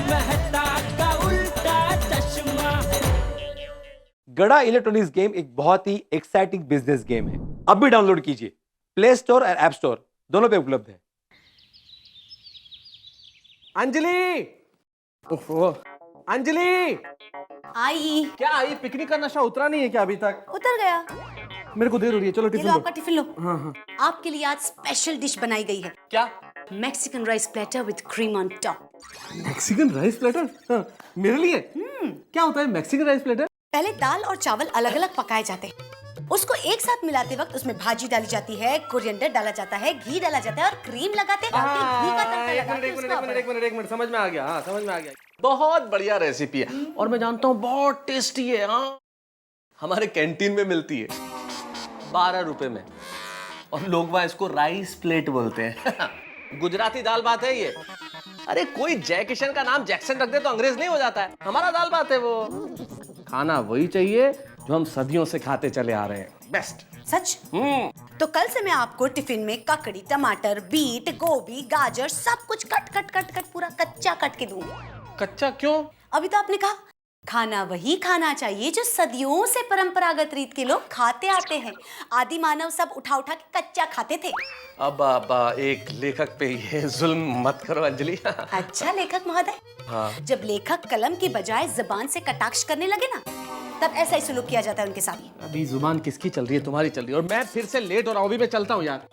मेहता का उल्टा चश्मा। गड़ा इलेक्ट्रॉनिक्स गेम एक बहुत ही एक्साइटिंग बिजनेस गेम है। अब भी डाउनलोड कीजिए, प्ले स्टोर और ऐप स्टोर दोनों पे उपलब्ध है। अंजलि, ओहो, अंजलि आई। क्या आई? पिकनिक का नशा उतरा नहीं है क्या अभी तक? उतर गया। मेरे को देर हो रही है, चलो ये टिफिन लो दो। आपका टिफिन लो। हाँ हाँ। आपके लिए आज स्पेशल डिश बनाई गई है। क्या? Mexican rice platter with cream on top. Mexican rice platter? हाँ, मेरे लिए? क्या होता है मैक्सिकन राइस प्लेटर? पहले दाल और चावल अलग अलग पकाए जाते हैं। उसको एक साथ मिलाते वक्त उसमें भाजी डाली जाती है, कोरिएंडर डाला जाता है, घी डाला जाता है और क्रीम लगाते हैं। घी का तड़का लगाते हैं उसको। एक मिनट, समझ में आ गया। हाँ, समझ में आ गया। बहुत बढ़िया रेसिपी है और मैं जानता हूँ बहुत टेस्टी है। हाँ, हमारे कैंटीन में मिलती है 12 रुपए में और लोग वहाँ इसको राइस प्लेट बोलते हैं। गुजराती दाल बात है ये। अरे कोई जय किशन का नाम जैक्सन रख दे तो अंग्रेज नहीं हो जाता है। हमारा दाल बात है वो। खाना वही चाहिए जो हम सदियों से खाते चले आ रहे हैं। बेस्ट। सच? तो कल से मैं आपको टिफिन में ककड़ी, टमाटर, बीट, गोभी, गाजर सब कुछ कट कट कट कट पूरा कच्चा कट के दूंगी। कच्चा क्यों? अभी तो आपने कहा खाना वही खाना चाहिए जो सदियों से परंपरागत रीत के लोग खाते आते हैं। आदि मानव सब उठा उठा के कच्चा खाते थे। अब एक लेखक पे ये जुल्म मत करो अंजलि। अच्छा लेखक महोदय, हाँ। जब लेखक कलम की बजाय जुबान से कटाक्ष करने लगे ना, तब ऐसा ही सुलूक किया जाता है उनके साथ। अभी जुबान किसकी चल रही है? तुम्हारी चल रही है और मैं फिर से लेट हो रहा हूँ। अभी मैं चलता हूँ यार।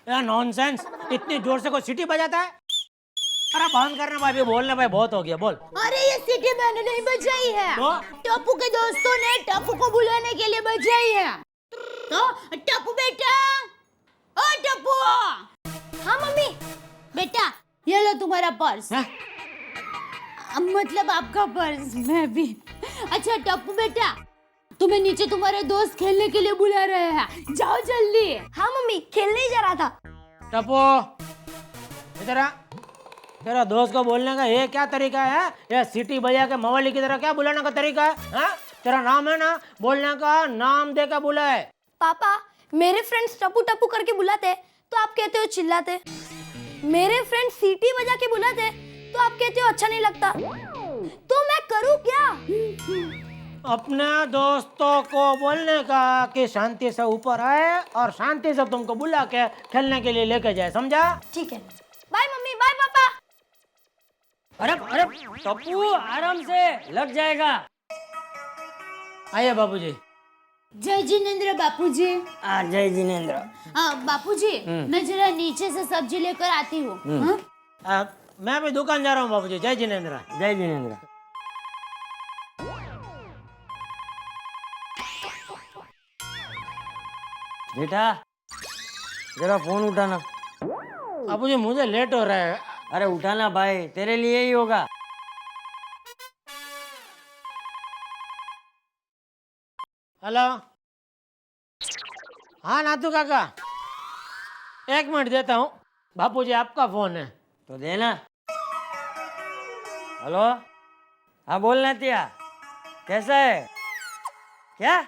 नॉनसेंस, इतनी जोर से कोई सीटी बजाता है? अरे बंद करना भाई, भी बोलना भाई, बहुत हो गया, बोल। अरे ये सीटी मैंने नहीं बजाई है, तो? टप्पू के दोस्तों ने टप्पू को बुलाने के लिए बजाई है। तो टप्पू बेटा, ओ टप्पू। हाँ मम्मी। बेटा ये लो तुम्हारा पर्स। मतलब आपका पर्स। मैं भी। अच्छा टप्पू बेटा, तुम्हें नीचे तुम्हारे दोस्त खेलने के लिए बुला रहे हैं, जाओ जल्दी। हाँ मम्मी, खेलने ही जा रहा था। टप्पू इधर आ। तेरा दोस्त को बोलने का ये क्या तरीका है? ये सीटी बजा के मवाली की तरह क्या बुलाने का तरीका है? हाँ? तेरा नाम है ना, बोलने का नाम दे के बुलाए। पापा, मेरे फ्रेंड्स टप्पू टप्पू करके बुलाते तो आप कहते हो चिल्लाते। मेरे फ्रेंड्स सीटी बजा के बुलाते तो आप कहते हो अच्छा नहीं लगता। तो मैं करूं क्या? अपने दोस्तों को बोलने का कि शांति से ऊपर आए और शांति से तुमको बुला के खेलने के लिए लेके जाए, समझा? ठीक है। बाय मम्मी, बाय पापा। अरे अरे टप्पू, आराम से, लग जाएगा। आइए बाबूजी। जय जिनेंद्र बापूजी। जय जिनेंद्र। बापूजी, मैं जरा नीचे से सब्जी लेकर आती हूँ। मैं भी दुकान जा रहा हूँ बाबूजी। जय जिनेंद्र। जय जिनेंद्र। बेटा जरा फोन उठाना। बाबूजी मुझे लेट हो रहा है। अरे उठाना भाई, तेरे लिए ही होगा। हेलो। हाँ नाथू काका, 1 मिनट देता हूँ। बापूजी आपका फोन है। तो देना। हेलो, हाँ बोलना तिया, कैसा है? क्या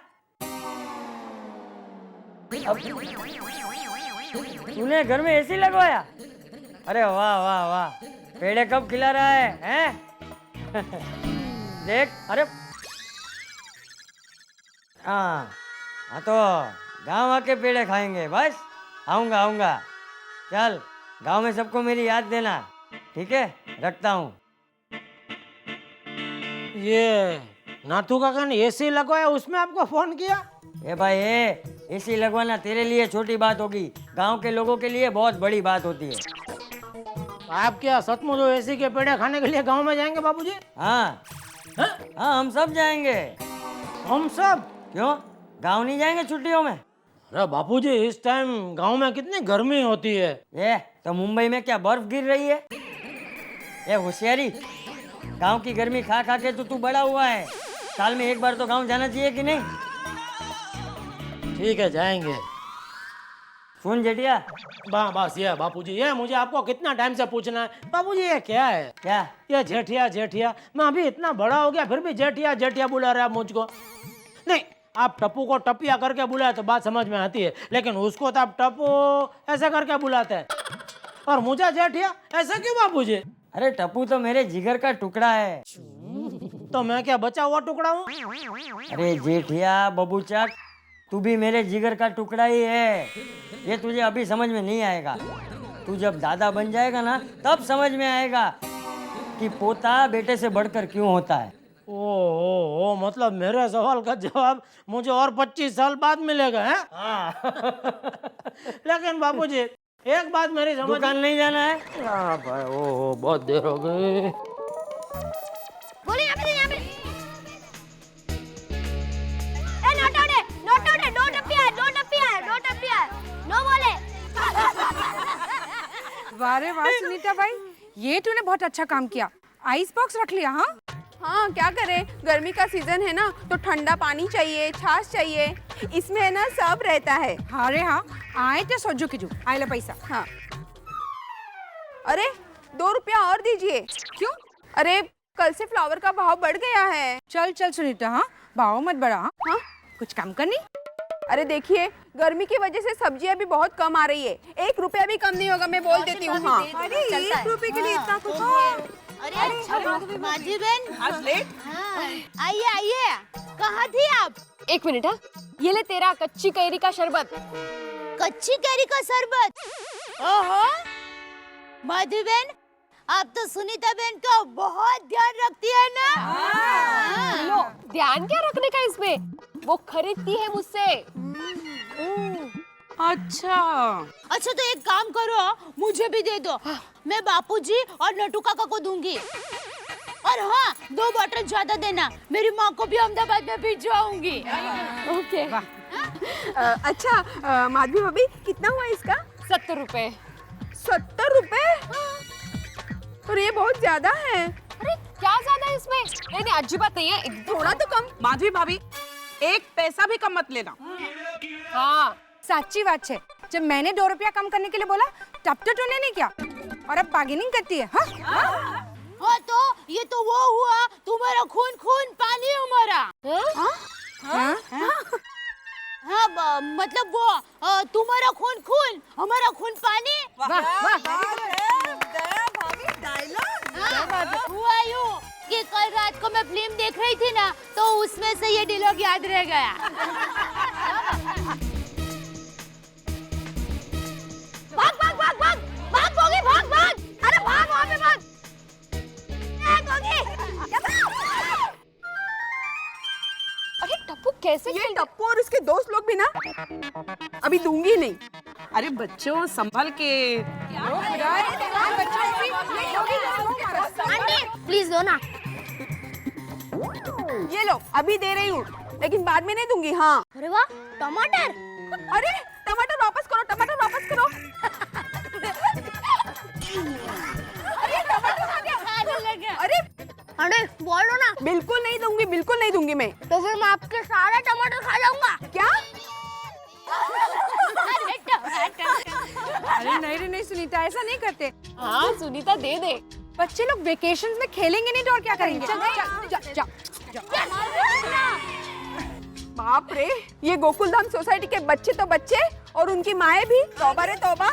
तूने घर में एसी लगवाया? अरे वाह वाह वाह, पेड़े कब खिला रहा है? देख, अरे हाँ हाँ, तो गाँव आके पेड़े खाएंगे बस। आऊँगा आऊँगा। चल, गाँव में सबको मेरी याद देना, ठीक है? रखता हूँ। ये नाथू काका ने एसी लगवाया, उसमें आपको फोन किया? ए भाई, एसी लगवाना तेरे लिए छोटी बात होगी, गांव के लोगों के लिए बहुत बड़ी बात होती है। आप क्या सचमुच एसी के पेड़े खाने के लिए गांव में जाएंगे बाबूजी? हाँ हाँ, हम सब जाएंगे। हम सब? क्यों, गांव नहीं जाएंगे छुट्टियों में? अरे बापूजी, इस टाइम गांव में कितनी गर्मी होती है। ये तो मुंबई में क्या बर्फ गिर रही है? ये होशियारी, गांव की गर्मी खा खा के तो तू बड़ा हुआ है। साल में एक बार तो गांव जाना चाहिए कि नहीं? ठीक है, जाएंगे। सुन जेठिया, बस ये बापूजी, ये मुझे आपको कितना टाइम से पूछना है बापूजी, ये क्या है? क्या? ये जेठिया जेठिया, मैं अभी इतना बड़ा हो गया फिर भी जेठिया जेठिया बुला रहे आप मुझको। नहीं, आप टप्पू को टपिया करके बुलाए तो बात समझ में आती है, लेकिन उसको तो आप टप्पू ऐसे करके बुलाते हैं, और मुझे जेठिया ऐसा क्यों बापूजी? अरे टप्पू तो मेरे जिगर का टुकड़ा है। तो मैं क्या बचा हुआ टुकड़ा हूँ? अरे जेठिया बबूचक, तू भी मेरे जिगर का टुकड़ा ही है। ये तुझे अभी समझ में नहीं आएगा, तू जब दादा बन जाएगा ना तब समझ में आएगा कि पोता बेटे से बढ़कर क्यों होता है। ओ, मतलब मेरे सवाल का जवाब मुझे और 25 साल बाद मिलेगा, है? हाँ। लेकिन बापूजी, एक बात मेरी समझ दुकान नहीं जाना है? हाँ भाई, ओहो, बहुत देर हो गई। बोले यहाँ पे ए नोटोडे दो टप्पिया नो बोले। वाह रे वाह सुनीता भाई, ये तूने बहुत अच्छा काम किया। आइस बॉक्स रख लिया? हाँ हाँ, क्या करें, गर्मी का सीजन है ना, तो ठंडा पानी चाहिए, छाछ चाहिए, इसमें है ना सब रहता है। हाँ रे हाँ, आए तो सोचो कीजू, आए लो पैसा। हाँ, अरे 2 रुपया और दीजिए। क्यों? अरे कल से फ्लावर का भाव बढ़ गया है। चल चल सुनीता, हाँ भाव मत बढ़ा। हाँ, कुछ कम करनी? अरे देखिए, गर्मी की वजह से सब्जियां भी बहुत कम आ रही है, 1 रुपया भी कम नहीं होगा, मैं बोल देती हूँ। हाँ, अरे 1 रुपए के लिए इतना कुछ? अरे अच्छा माझी बहन, आज लेट। आइए आइए, कहाँ थी आप? 1 मिनट। हाँ, ये ले तेरा कच्ची कैरी का शरबत। कच्ची कैरी का शरबत? ओहो, माधवी बहन, आप तो सुनीता बहन का बहुत ध्यान रखती है ना? लो, ध्यान क्या रखने का इसमें, वो खरीदती है मुझसे। अच्छा तो एक काम करो, मुझे भी दे दो, मैं बापूजी और नटू काका को दूंगी। और हाँ, 2 बॉटल ज्यादा देना, मेरी माँ को भी अहमदाबाद में भिजवाऊंगी। ओके। अच्छा माधवी भाभी, कितना हुआ इसका? 70 रुपए। 70 रुपए? और ये बहुत ज्यादा है। अरे क्या ज्यादा है इसमें? नहीं अच्छी बात नहीं है, एकदम थोड़ा तो कम। माधवी भाभी, 1 पैसा भी कम मत लेना। हाँ, सच्ची बात है, जब मैंने 2 रुपया कम करने के लिए बोला तब तो तूने नहीं किया, और अब बार्गेनिंग करती है। हाँ तो ये तो वो हुआ, तुम्हारा खून खून पानी हमारा। हाँ, मतलब वो तुम्हारा खून खून हमारा खून पानी। हुआ यूं कि कल रात को मैं फिल्म देख रही थी ना, तो उसमें से ये डायलॉग याद रह गया। भाग भाग भाग भाग भाग गोगी, भाग भाग, अरे भाग वहाँ पे भाग। अरे टप्पू कैसे? ये टप्पू और उसके दोस्त लोग भी ना, अभी दूंगी नहीं। अरे बच्चों संभल के। आंटी प्लीज दो ना। ये लो, अभी दे रही हूँ, लेकिन बाद में नहीं दूंगी। हाँ। अरे वाह, टमाटर। अरे टमाटर वापस करो, टमाटर वापस करो। अरे टमाटर खा गया। अरे बोलो ना। बिल्कुल नहीं दूंगी, बिल्कुल नहीं दूंगी मैं। तो फिर मैं आपके सारा टमाटर खा जाऊंगा। क्या? अरे नहीं सुनीता, ऐसा नहीं करते। हाँ सुनीता, दे दे। बच्चे लोग वेकेशन में खेलेंगे नहीं तो और क्या करेंगे? बाप रे, ये गोकुलधाम सोसाइटी के बच्चे तो बच्चे और उनकी माएं भी, तौबा रे तौबा।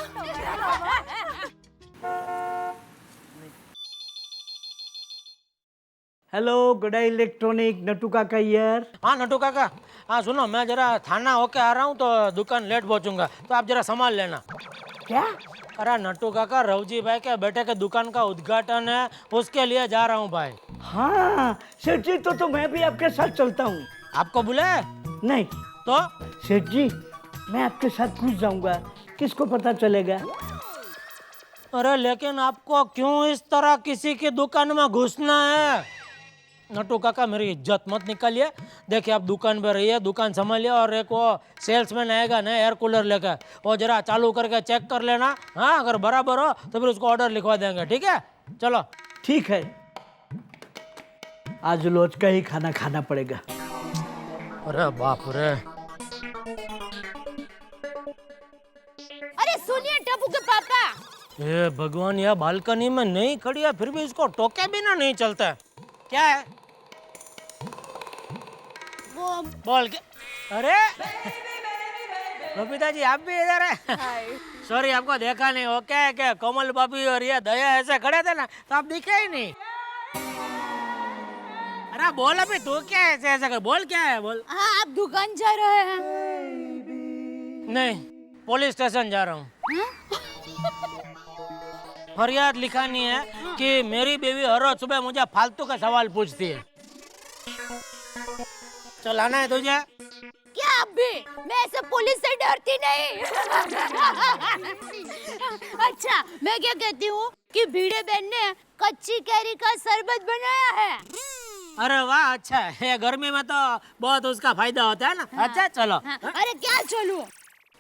हेलो गुडा इलेक्ट्रॉनिक, नटू काका यार। हाँ नटू काका, हाँ सुनो, मैं जरा थाना होके आ रहा हूँ तो दुकान लेट पहुँचूंगा, तो आप जरा संभाल लेना। क्या? अरे नटू काका, रवजी भाई के बेटे के दुकान का उद्घाटन है, उसके लिए जा रहा हूँ भाई। हाँ सेठ जी, तो मैं भी आपके साथ चलता हूँ। आपको बुलाए? नहीं तो सेठ जी, मैं आपके साथ घुस जाऊंगा, किसको पता चलेगा? अरे लेकिन आपको क्यों इस तरह किसी की दुकान में घुसना है? नटू काका, मेरी इज्जत मत निकालिए। देखिए आप दुकान पे रहिए, दुकान संभालिए, और एक वो सेल्समैन आएगा ना एयर कूलर लेकर, वो जरा चालू करके चेक कर लेना। हाँ अगर बराबर हो तो फिर उसको ऑर्डर लिखवा देंगे, ठीक है? चलो ठीक है, आज रोज का ही खाना खाना पड़ेगा। अरे बाप रे। अरे सुनिए टप्पू के पापा। ये भगवान, यह बालकनी में नहीं खड़ी है फिर भी इसको टोके बिना नहीं चलता है। क्या है? वो बोल के। अरे बबीता जी, आप भी इधर है? सॉरी आपको देखा नहीं। वो क्या है कि कोमल भाभी और ये दया ऐसे खड़े थे ना, तो आप दिखे ही नहीं। अरे बोल अभी, तू क्या ऐसे ऐसे कर, बोल क्या है बोल। हाँ आप दुकान जा रहे हैं? नहीं, पुलिस स्टेशन जा रहा हूँ। फरियाद लिखानी है कि मेरी बीवी हर रोज सुबह मुझे फालतू का सवाल पूछती है। चल आना है तुझे? क्या अब भी? मैं ऐसे पुलिस से डरती नहीं। अच्छा मैं क्या कहती हूँ कि भिड़े बहन ने कच्ची कैरी का शरबत बनाया है। अरे वाह, अच्छा है। ये गर्मी में तो बहुत उसका फायदा होता है ना। हाँ। अच्छा चलो। हाँ। अरे क्या चलूं?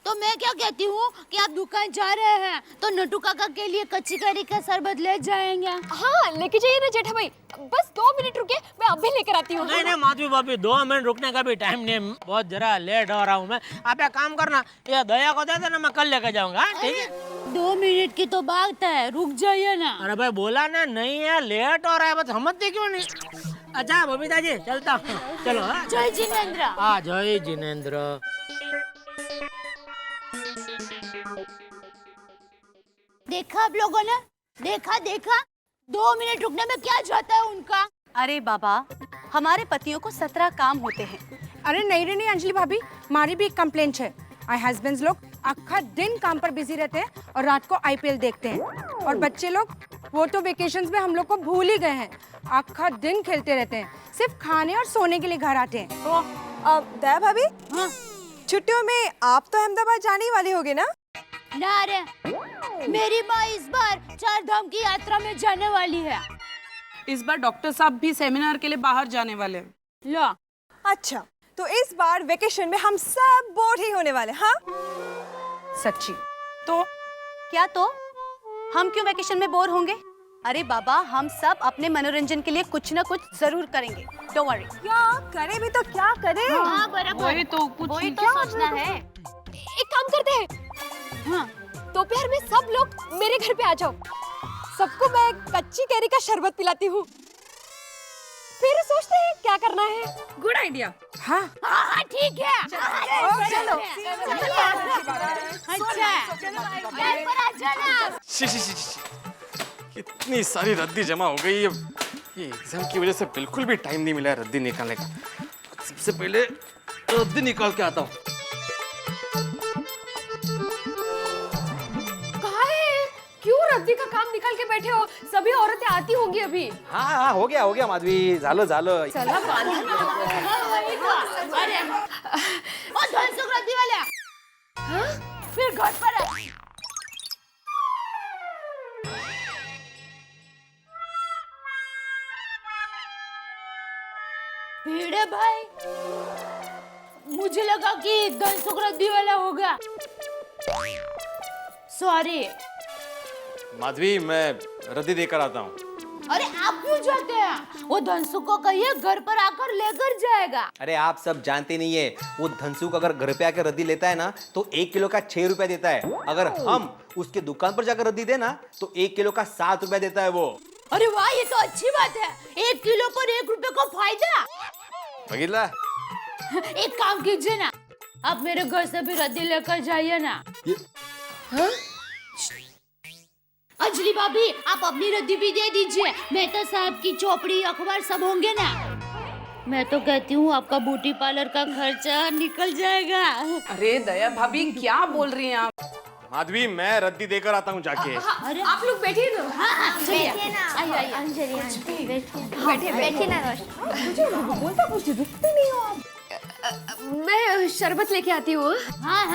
तो मैं क्या कहती हूँ कि आप दुकान जा रहे हैं तो नटू काका के लिए कच्ची कैरी का शरबत ले जाएंगे। हाँ लेके जाइए ना जेठा भाई, बस 2 मिनट रुकिए, मैं अभी लेकर आती हूँ। नहीं नहीं माधवी भाभी, 2 मिनट रुकने का भी टाइम नहीं, बहुत जरा लेट हो रहा हूँ मैं। आप एक काम करना, ये दया को दे देना, मैं कल लेकर जाऊंगा। ठीक है? 2 मिनट की तो बात है, रुक जाइए ना। अरे भाई बोला ना, नहीं है, लेट हो रहा है, बस समझते क्यों नहीं? अच्छा बबीता जी, चलता हूँ। चलो। जय जिनेंद्र। हाँ जय जिनेंद्र। देखा आप लोगों ने? देखा 2 मिनट रुकने में क्या जाता है उनका। अरे बाबा, हमारे पतियों को 17 काम होते हैं। अरे नहीं रे नहीं अंजलि भाभी, हमारी भी एक कंप्लेंट है। आई हस्बैंड्स लोग आखा दिन काम पर बिजी रहते हैं और रात को IPL देखते हैं, और बच्चे लोग वो तो वेकेशंस में हम लोग को भूल ही गए हैं, आखा दिन खेलते रहते हैं, सिर्फ खाने और सोने के लिए घर आते हैं। तो दया भाभी, छुट्टियों में आप तो अहमदाबाद जाने ही वाली होगी ना? ना रे, मेरी माँ इस बार 4 धाम की यात्रा में जाने वाली है। इस बार डॉक्टर साहब भी सेमिनार के लिए बाहर जाने वाले हैं। लो। अच्छा, तो इस बार वेकेशन में हम सब बोर ही होने वाले। हाँ सच्ची? तो क्या तो? हम क्यों वेकेशन में बोर होंगे? अरे बाबा, हम सब अपने मनोरंजन के लिए कुछ ना कुछ जरूर करेंगे। Don't worry. क्या करे भी तो क्या करे? हाँ बराबर, वही तो कुछ वही तो सोचना है। एक काम करते हैं, हाँ दोपहर में सब लोग मेरे घर पे आ जाओ, सबको मैं कच्ची कैरी का शरबत पिलाती हूँ, फिर सोचते हैं क्या करना है। Good idea. हाँ हाँ ठीक है। चलो। इतनी सारी रद्दी जमा हो गई, ये एग्जाम की वजह से बिल्कुल भी टाइम नहीं मिला है रद्दी निकालने का। सबसे पहले रद्दी निकाल के आता हूँ। कहाँ है? क्यों रद्दी का काम निकाल के बैठे हो? सभी औरतें आती होंगी अभी। हाँ हाँ, हो गया माधवी, झालो चला रद्दी वाले फिर घर पर है। भिड़े भाई, मुझे लगा कि धनसुख रद्दी वाला होगा। सॉरी माधवी, मैं रद्दी देकर आता हूँ। अरे आप क्यों जाते हैं? वो धनसुख को कहिए घर पर आकर लेकर जाएगा। अरे आप सब जानते नहीं है, वो धनसुख अगर घर पे आकर रद्दी लेता है ना तो 1 किलो का 6 रुपया देता है। अगर हम उसके दुकान पर जाकर रद्दी देना तो 1 किलो का 7 रुपया देता है वो। अरे वाह, ये तो अच्छी बात है। 1 किलो पर 1 रुपए का फायदा। बघितला? एक काम कीजिए ना, आप मेरे घर से भी रद्दी लेकर जाइए ना। अंजलि भाभी आप अपनी रद्दी भी दे दीजिए। मेहता साहब की चौपड़ी अखबार सब होंगे ना। मैं तो कहती हूँ आपका ब्यूटी पार्लर का खर्चा निकल जाएगा। अरे दया भाभी क्या बोल रही हैं आप? माधवी मैं रद्दी देकर आता हूँ जाके। अरे आप लोग बैठिए ना। बैठिए ना। आइए अंजलि बैठिए बैठिए ना। बोलता कुछ रुकते नहीं हो आप। मैं शरबत लेके आती हूँ। हाँ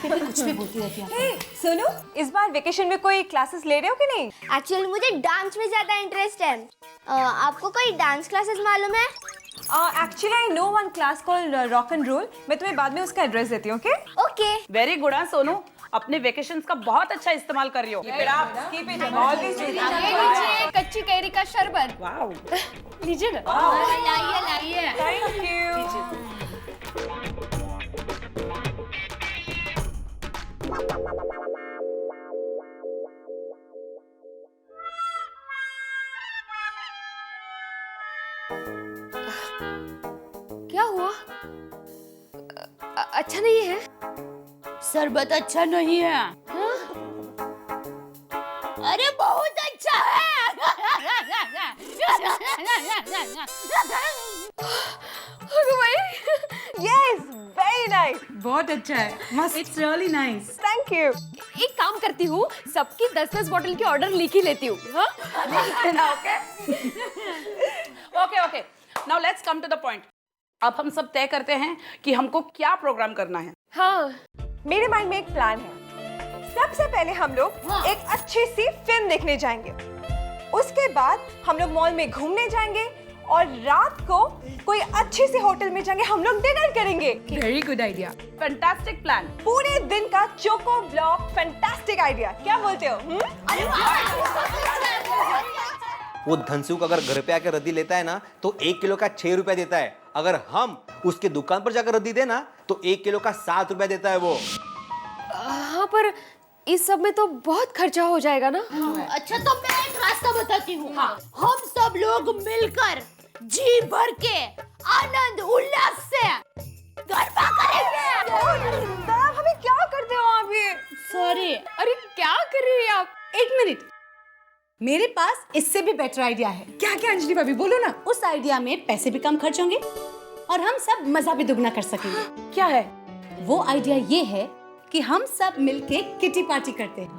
कुछ भी बोलती रहती है। सुनो, इस बार वेकेशन में कोई क्लासेस ले रहे हो कि नहीं? एक्चुअली मुझे डांस में ज्यादा इंटरेस्ट है। आपको कोई डांस क्लासेस मालूम है? Actually I know one class called rock and roll. मैं तुम्हें बाद में उसका एड्रेस देती हूँ। Okay okay. Very good. हाँ सोनू, अपने वेकेशंस का बहुत अच्छा इस्तेमाल कर रही हो। कच्ची कैरी का शरबत। वाओ, लीजिए ना। लाइए थैंक यू। क्या हुआ? अच्छा नहीं है? शरबत अच्छा नहीं है। हाँ? अरे बहुत अच्छा है। Yes, very nice. बहुत अच्छा है। मस्त। It's really nice. Thank you. एक काम करती हूँ, सबकी 10-10 बॉटल की ऑर्डर लिख ही लेती हूँ। Okay now let's come to the point. अब हम सब तय करते हैं कि हमको क्या प्रोग्राम करना है। हाँ, मेरे माइंड में एक प्लान है। सबसे पहले हम लोग एक अच्छी सी फिल्म देखने जाएंगे। उसके बाद हम लोग मॉल में घूमने जाएंगे और रात को कोई अच्छी सी होटल में जाएंगे। हम लोग डिनर करेंगे। Very good idea. Fantastic plan. पूरे दिन का चोको ब्लॉक। Fantastic idea. क्या बोलते हो? वो धनसुख अगर घर पे आकर रद्दी लेता है ना तो 1 किलो का 6 रुपया देता है। अगर हम उसके दुकान पर जाकर रद्दी दे ना तो 1 किलो का 7 रुपया देता है वो। हाँ, पर इस सब में तो बहुत खर्चा हो जाएगा ना। अच्छा तो मैं एक रास्ता बताती हूँ। हम सब लोग मिलकर जी भर के आनंद उल्लास से गरबा करेंगे। हमें क्या करते हो आप ये? सॉरी। अरे क्या कर रही है आप? एक मिनट, मेरे पास इससे भी बेटर आइडिया है। क्या क्या अंजलि भाभी, बोलो ना। उस आइडिया में पैसे भी कम खर्च होंगे और हम सब मजा भी दुगना कर सकेंगे। क्या है वो आइडिया? ये है कि हम सब मिलके किटी पार्टी करते हैं।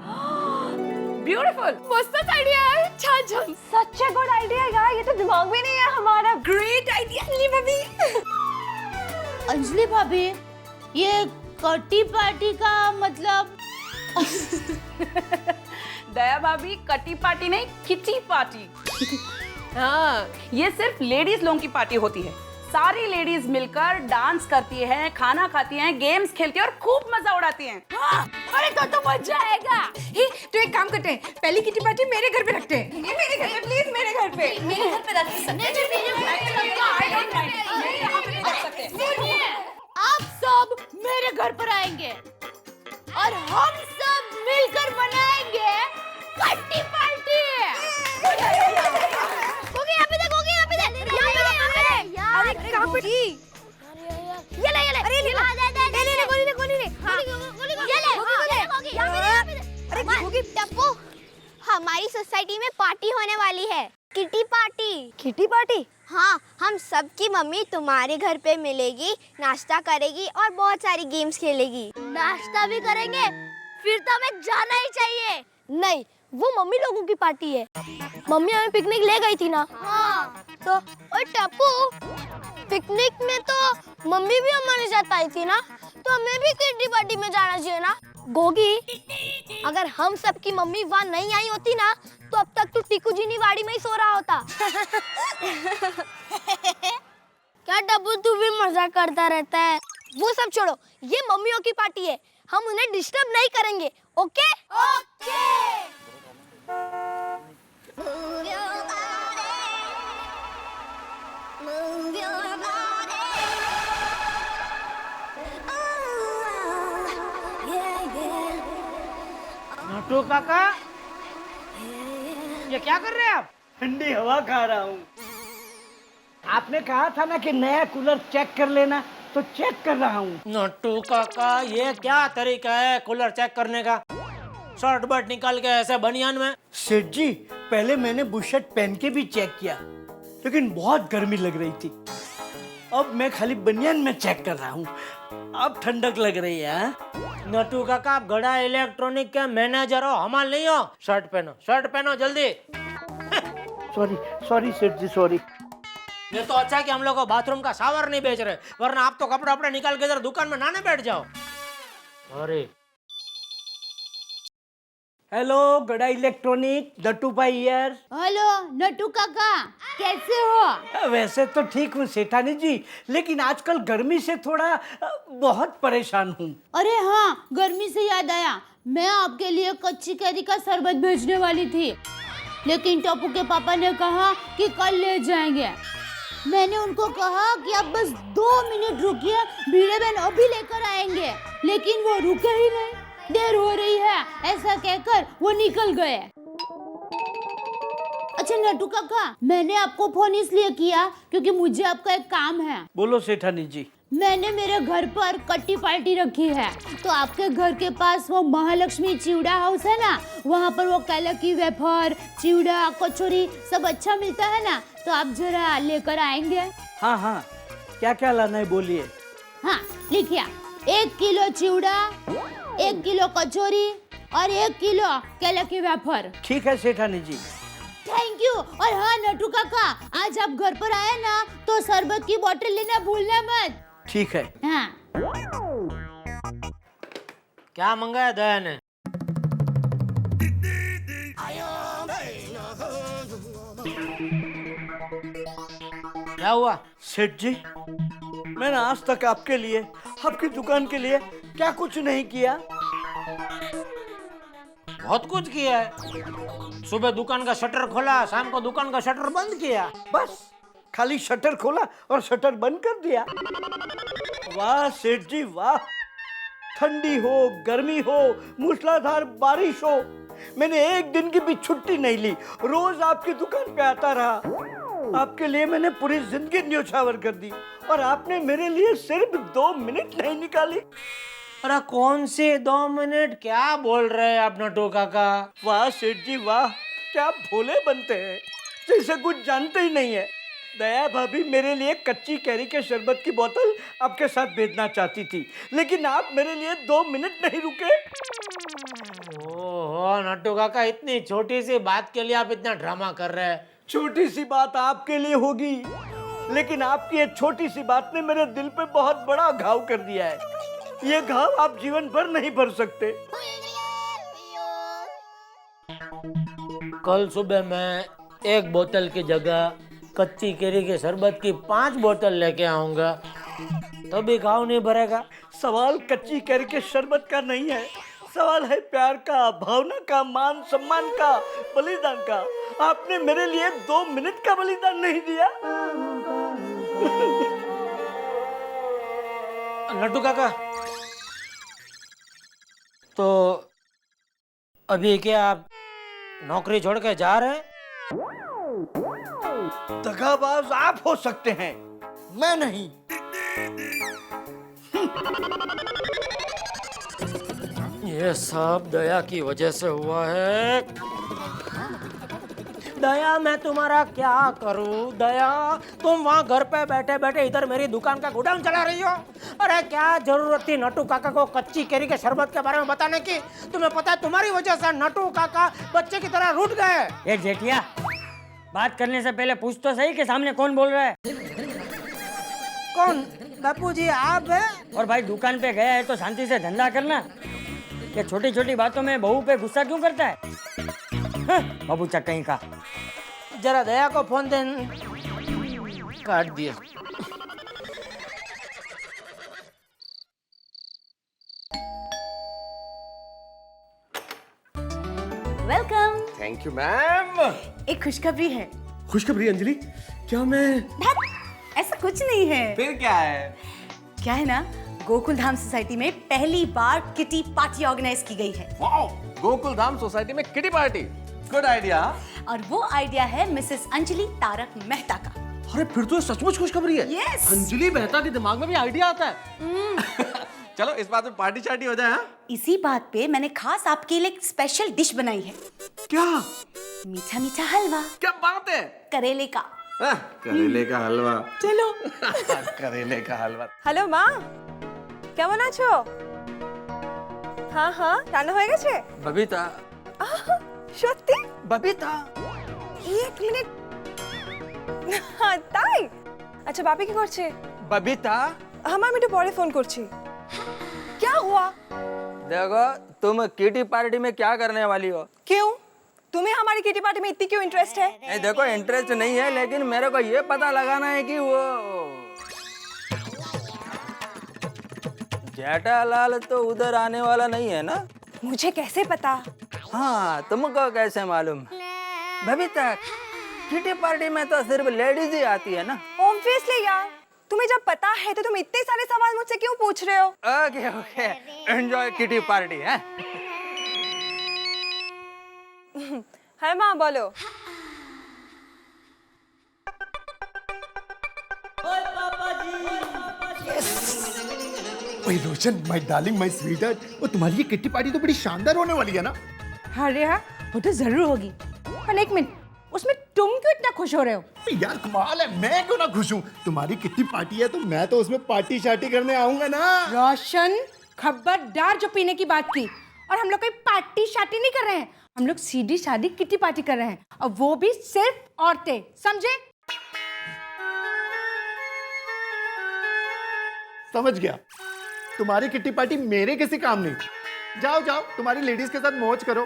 ब्यूटीफुल, मस्त आइडिया है। छाछम, सच है गुड आइडिया यार। ये तो दिमाग में नहीं है हमारा। ग्रेट आइडिया अंजलि भाभी। अंजलि भाभी, ये कटी पार्टी का मतलब? दया भाभी, कटी पार्टी नहीं, किटी पार्टी। हाँ, ये सिर्फ लेडीज लोगों की पार्टी होती है। सारी लेडीज मिलकर डांस करती हैं, खाना खाती हैं, गेम्स खेलती हैं और खूब मजा उड़ाती हैं। हाँ, अरे तो मजा आएगा। तो एक काम करते हैं, पहली किटी पार्टी मेरे घर पे रखते हैं। मेरे घर पे प्लीज, मेरे घर पे। मेरे घर पे रख सकते हैं। सुनिए, आप सब मेरे घर पर आएंगे और हम सब मिलकर मनाएंगे कट्टी पार्टी। यहाँ पे देखो, यहाँ पे देख, यहाँ पे देख। अरे कहाँ पे? ये ले, अरे ले गोली ले, गोली ले। ये ले। अरे टप्पू, हमारी सोसाइटी में पार्टी होने वाली है, किटी पार्टी। Kitty party? हाँ, हम सबकी मम्मी तुम्हारे घर पे मिलेगी, नाश्ता करेगी और बहुत सारी गेम्स खेलेगी। नाश्ता भी करेंगे? फिर तो हमें जाना ही चाहिए। नहीं, वो मम्मी लोगों की पार्टी है। मम्मी हमें पिकनिक ले गई थी ना। हाँ। तो और टप्पू, पिकनिक में तो मम्मी भी हमारे साथ आई थी ना, तो हमें भी किटी पार्टी में जाना चाहिए ना। गोगी, अगर हम सबकी मम्मी वहाँ नहीं आई होती ना तो अब तक तू टीकू जीनी वाड़ी में ही सो रहा होता। क्या टप्पू, तू भी मजाक करता रहता है। वो सब छोड़ो, ये मम्मियों की पार्टी है, हम उन्हें डिस्टर्ब नहीं करेंगे। ओके? ओके। नटू काका, ये क्या कर रहे हैं आप? ठंडी हवा खा रहा हूँ। आपने कहा था ना कि नया कूलर चेक कर लेना, तो चेक कर रहा हूँ। नट्टू काका, ये क्या तरीका है कूलर चेक करने का? शर्ट बर्ट निकाल के ऐसे बनियान में? सेठ जी, पहले मैंने बुशर्ट पहन के भी चेक किया, लेकिन बहुत गर्मी लग रही थी। अब मैं खाली बनियान में चेक कर रहा हूँ। अब ठंडक लग रही है। नटू काका, आप गड़ा इलेक्ट्रॉनिक के मैनेजर हो, हमाल नहीं हो। शर्ट पहनो जल्दी। सॉरी सेठ जी, सॉरी। ये तो अच्छा है कि हम लोग को बाथरूम का शावर नहीं बेच रहे, वरना आप तो कपड़े अपने निकाल के इधर दुकान में नहाने बैठ जाओ। अरे हेलो गड़ा इलेक्ट्रॉनिक, नटू भाई हियर। हेलो नटू काका, कैसे हो? वैसे तो ठीक हूँ सेठानी जी, लेकिन आजकल गर्मी से थोड़ा बहुत परेशान हूँ। अरे हाँ, गर्मी से याद आया, मैं आपके लिए कच्ची कैरी का शरबत भेजने वाली थी, लेकिन टप्पू के पापा ने कहा कि कल ले जाएंगे। मैंने उनको कहा कि आप बस 2 मिनट रुकिए, भिड़े बहन अभी लेकर आएंगे, लेकिन वो रुके ही नहीं। देर हो रही है ऐसा कहकर वो निकल गए। अच्छा नटू काका, मैंने आपको फोन इसलिए किया क्योंकि मुझे आपका एक काम है। बोलो सेठानी जी। मैंने मेरे घर पर कट्टी पार्टी रखी है, तो आपके घर के पास वो महालक्ष्मी चिवड़ा हाउस है ना, वहाँ पर वो केले की वेफर, चिवड़ा, कचौरी सब अच्छा मिलता है ना, तो आप जरा लेकर आएंगे? हाँ, क्या क्या लाना है बोलिए। हाँ लिखिए, 1 किलो चिवड़ा, 1 किलो कचौरी और 1 किलो केले की वेफर। ठीक है सेठानी जी। Thank you. और हाँ नटू काका, आज आप घर पर आए ना तो शरबत की बोतल लेना भूलना मत। ठीक है। हाँ। क्या मंगाया दया ने? क्या हुआ सेठ जी? मैंने आज तक आपके लिए, आपकी दुकान के लिए क्या कुछ नहीं किया? बहुत कुछ किया है। सुबह दुकान का शटर खोला, शाम को दुकान का शटर बंद किया। बस खाली शटर खोला और शटर बंद कर दिया। वाह सेठ जी वाह, ठंडी हो, गर्मी हो, मूसलाधार बारिश हो, मैंने एक दिन की भी छुट्टी नहीं ली, रोज आपकी दुकान पे आता रहा। आपके लिए मैंने पूरी जिंदगी न्योछावर कर दी और आपने मेरे लिए सिर्फ 2 मिनट नहीं निकाली। अरे कौन से 2 मिनट? क्या बोल रहे हैं आप नटू काका? वाह सेठ जी वाह, क्या भोले बनते हैं, जैसे कुछ जानते ही नहीं है। दया भाभी मेरे लिए कच्ची कैरी के शरबत की बोतल आपके साथ भेजना चाहती थी, लेकिन आप मेरे लिए 2 मिनट नहीं रुके। ओहो नटू काका, इतनी छोटी सी बात के लिए आप इतना ड्रामा कर रहे हैं। छोटी सी बात आपके लिए होगी, लेकिन आपकी ये छोटी सी बात ने मेरे दिल पे बहुत बड़ा घाव कर दिया है। ये घाव आप जीवन भर नहीं भर सकते। कल सुबह मैं 1 बोतल की जगह कच्ची केरी के शरबत की 5 बोतल लेके आऊंगा, तभी घाव नहीं भरेगा। सवाल कच्ची कैरी के शरबत का नहीं है, सवाल है प्यार का, भावना का, मान सम्मान का, बलिदान का। आपने मेरे लिए 2 मिनट का बलिदान नहीं दिया। नटू काका, तो अभी क्या आप नौकरी छोड़ के जा रहे हैं? दगाबाज आप हो सकते हैं, मैं नहीं। ये सब दया की वजह से हुआ है। दया मैं तुम्हारा क्या करूं? दया तुम वहाँ घर पे बैठे बैठे इधर मेरी दुकान का गोडाउन चला रही हो। अरे क्या जरूरत थी नटू काका को कच्ची केरी के शरबत के बारे में बताने की? तुम्हें पता है तुम्हारी वजह से नटू काका बच्चे की तरह रूठ गए। ये जेठिया, बात करने से पहले पूछ तो सही कि सामने कौन बोल रहा है। कौन? बापू जी आप है? और भाई दुकान पे गया है तो शांति से धंधा करना। ये छोटी छोटी बातों में बहू पे गुस्सा क्यों करता है? बाबू चक्कई का। जरा दया को फोन दे। काट दिया। वेलकम। Thank you ma'am. एक खुशखबरी है। खुशखबरी अंजलि? क्या मैं? ऐसा कुछ नहीं है। फिर क्या है? क्या है ना, गोकुल धाम सोसाइटी में पहली बार किटी पार्टी ऑर्गेनाइज की गई है। वाओ, गोकुल धाम सोसाइटी में किटी पार्टी, गुड आइडिया। और वो आइडिया है मिसेस अंजलि तारक मेहता का। अरे फिर तो सचमुच खुशखबरी है। Yes. अंजलि मेहता के दिमाग में भी आइडिया आता है। चलो इस बात में पार्टी चार्टी हो जाए। हाँ इसी बात पे मैंने खास आपके लिए एक स्पेशल डिश बनाई है। क्या? मीठा मीठा हलवा। क्या बात है? करेले का। करेले का हलवा। चलो। करेले का हलवा। হ্যালো মা, কেমন আছো? হ্যাঁ হ্যাঁ, রান্না হয়ে গেছে? बबीता সত্যি? बबीता এক মিনিট। তাই? আচ্ছা বাপি কি করছে? बबीता আমি একটু পরে ফোন করছি। क्या हुआ? देखो तुम किटी पार्टी में क्या करने वाली हो? क्यों? तुम्हें हमारी किटी पार्टी में इतनी क्यों इंटरेस्ट है? नहीं देखो इंटरेस्ट नहीं है, लेकिन मेरे को ये पता लगाना है कि वो जेठालाल तो उधर आने वाला नहीं है ना? मुझे कैसे पता? हाँ तुमको कैसे मालूम? बबीता किटी पार्टी में तो सिर्फ लेडीज ही आती है ना? ऑब्वियसली यार, तुम्हें जब पता है तो तुम इतने सारे सवाल मुझसे क्यों पूछ रहे हो? Okay okay enjoy kitty party है। है माँ बोलो। ओए रोशन, माय डार्लिंग, माय स्वीटहार्ट, वो तुम्हारी ये किट्टी पार्टी तो बड़ी शानदार होने वाली है ना? अरे हाँ, वो तो जरूर होगी। पर एक मिनट, उसमें तुम क्यों इतना खुश हो रहे हो? यार कमाल है, मैं क्यों ना खुश हूँ? तुम्हारी किट्टी पार्टी है तो मैं तो उसमें पार्टी शार्टी करने आऊंगा ना। रोशन, खबरदार जो पीने की बात की। और हम लोग कोई पार्टी शार्टी नहीं कर रहे हैं, हम लोग सीधी सादी किट्टी पार्टी कर रहे हैं, और वो भी सिर्फ औरतें, समझे? समझ गया, तुम्हारी किट्टी पार्टी मेरे किसी काम नहीं। जाओ जाओ तुम्हारी लेडीज के साथ मौज करो।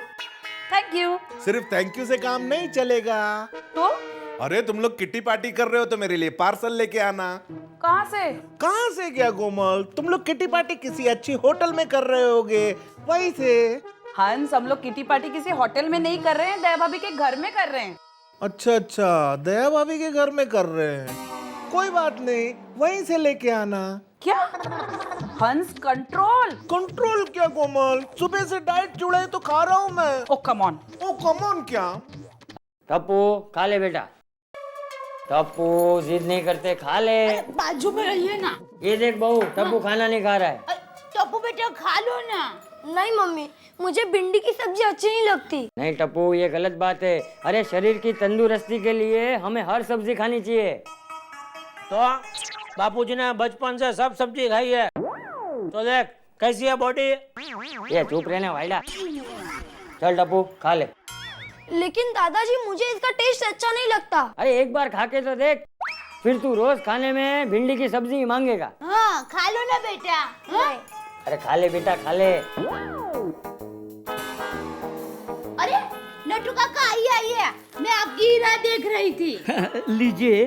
Thank you. सिर्फ थैंक यू से काम नहीं चलेगा। तो अरे तुम लोग किट्टी पार्टी कर रहे हो तो मेरे लिए पार्सल लेके आना। कहाँ से? कहाँ से क्या कोमल, तुम लोग किट्टी पार्टी किसी अच्छी होटल में कर रहे होगे, वहीं से। हंस, हम लोग किटी पार्टी किसी होटल में नहीं कर रहे हैं, दया भाभी के घर में कर रहे हैं। अच्छा अच्छा, दया भाभी के घर में कर रहे हैं, कोई बात नहीं, वहीं से लेके आना। क्या? हंस कंट्रोल। कंट्रोल क्या कोमल, सुबह से डाइट चुड़ाई तो खा रहा हूँ मैं। ओ come on. O come on क्या? टप्पू खा ले बेटा, टप्पू जिद नहीं करते, खा ले। बाजू में रहिए ना। ये देख बहू, टप्पू खाना नहीं खा रहा है। टप्पू बेटा खा लो ना। नहीं मम्मी, मुझे भिंडी की सब्जी अच्छी नहीं लगती। नहीं टप्पू, ये गलत बात है। अरे शरीर की तंदुरुस्ती के लिए हमें हर सब्जी खानी चाहिए। तो बापूजी ने बचपन से सब सब्जी खाई है, तो देख कैसी है बॉडी। ये चुप रहने वाला। चल टप्पू खा ले। लेकिन दादाजी मुझे इसका टेस्ट अच्छा नहीं लगता। अरे एक बार खा के तो देख, फिर तू रोज खाने में भिंडी की सब्जी मांगेगा। हाँ खा लो ना बेटा। अरे खा ले बेटा, खा ले। अरे नटू काका आइए आइए, मैं आपकी ही राह देख रही थी। लीजिए,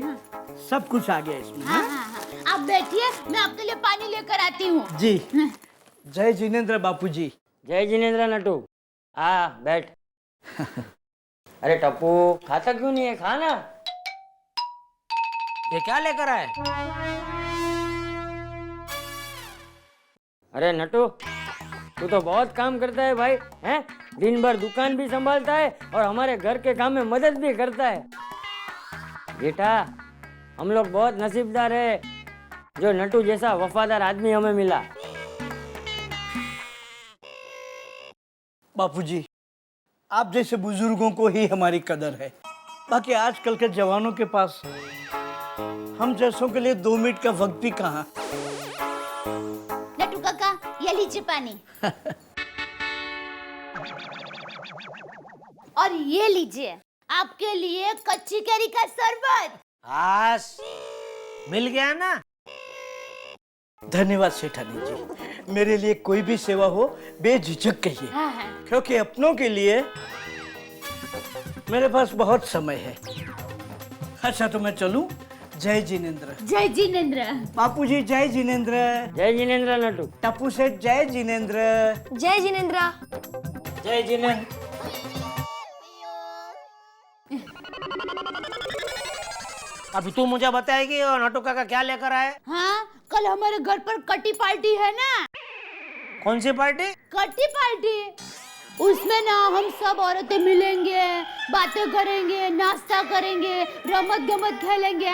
सब कुछ आ गया इसमें। हाँ हाँ हाँ, आप बैठिए, मैं आपके लिए पानी लेकर आती हूँ। जी। जय जिनेंद्र बापूजी। जय जिनेंद्र नटू, आ बैठ। अरे टप्पू खाता क्यों नहीं है, खाना। ये क्या लेकर आए? अरे नटू, तू तो बहुत काम करता है भाई, हैं? दिन भर दुकान भी संभालता है और हमारे घर के काम में मदद भी करता है। बेटा, हम लोग बहुत नसीबदार है जो नटू जैसा वफादार आदमी हमें मिला। बापूजी, आप जैसे बुजुर्गों को ही हमारी कदर है। बाकी आजकल के जवानों के पास हम जैसों के लिए 2 मिनट का वक्त भी कहाँ। नटू काका, ये लीजिए पानी। और ये लीजिए आपके लिए कच्ची कैरी का शरबत। आस मिल गया ना। धन्यवाद सेठानी जी, मेरे लिए कोई भी सेवा हो बेझिझक कहिए। हाँ हाँ। क्योंकि अपनों के लिए मेरे पास बहुत समय है। अच्छा तो मैं चलूं। जय जिनेंद्र। जय जिनेंद्र। बापूजी जय जिनेंद्र। जय जिनेंद्र नटू। टप्पू सेठ जय जिनेंद्र। जय जिनेंद्र। जय जिनेंद्र। अभी तू मुझे बताएगी और नटू काका क्या लेकर आए? हाँ, कल हमारे घर पर कटी पार्टी है ना। कौन सी पार्टी? कटी पार्टी। उसमें ना हम सब औरतें मिलेंगे, बातें करेंगे, नाश्ता करेंगे, रमत गमत खेलेंगे।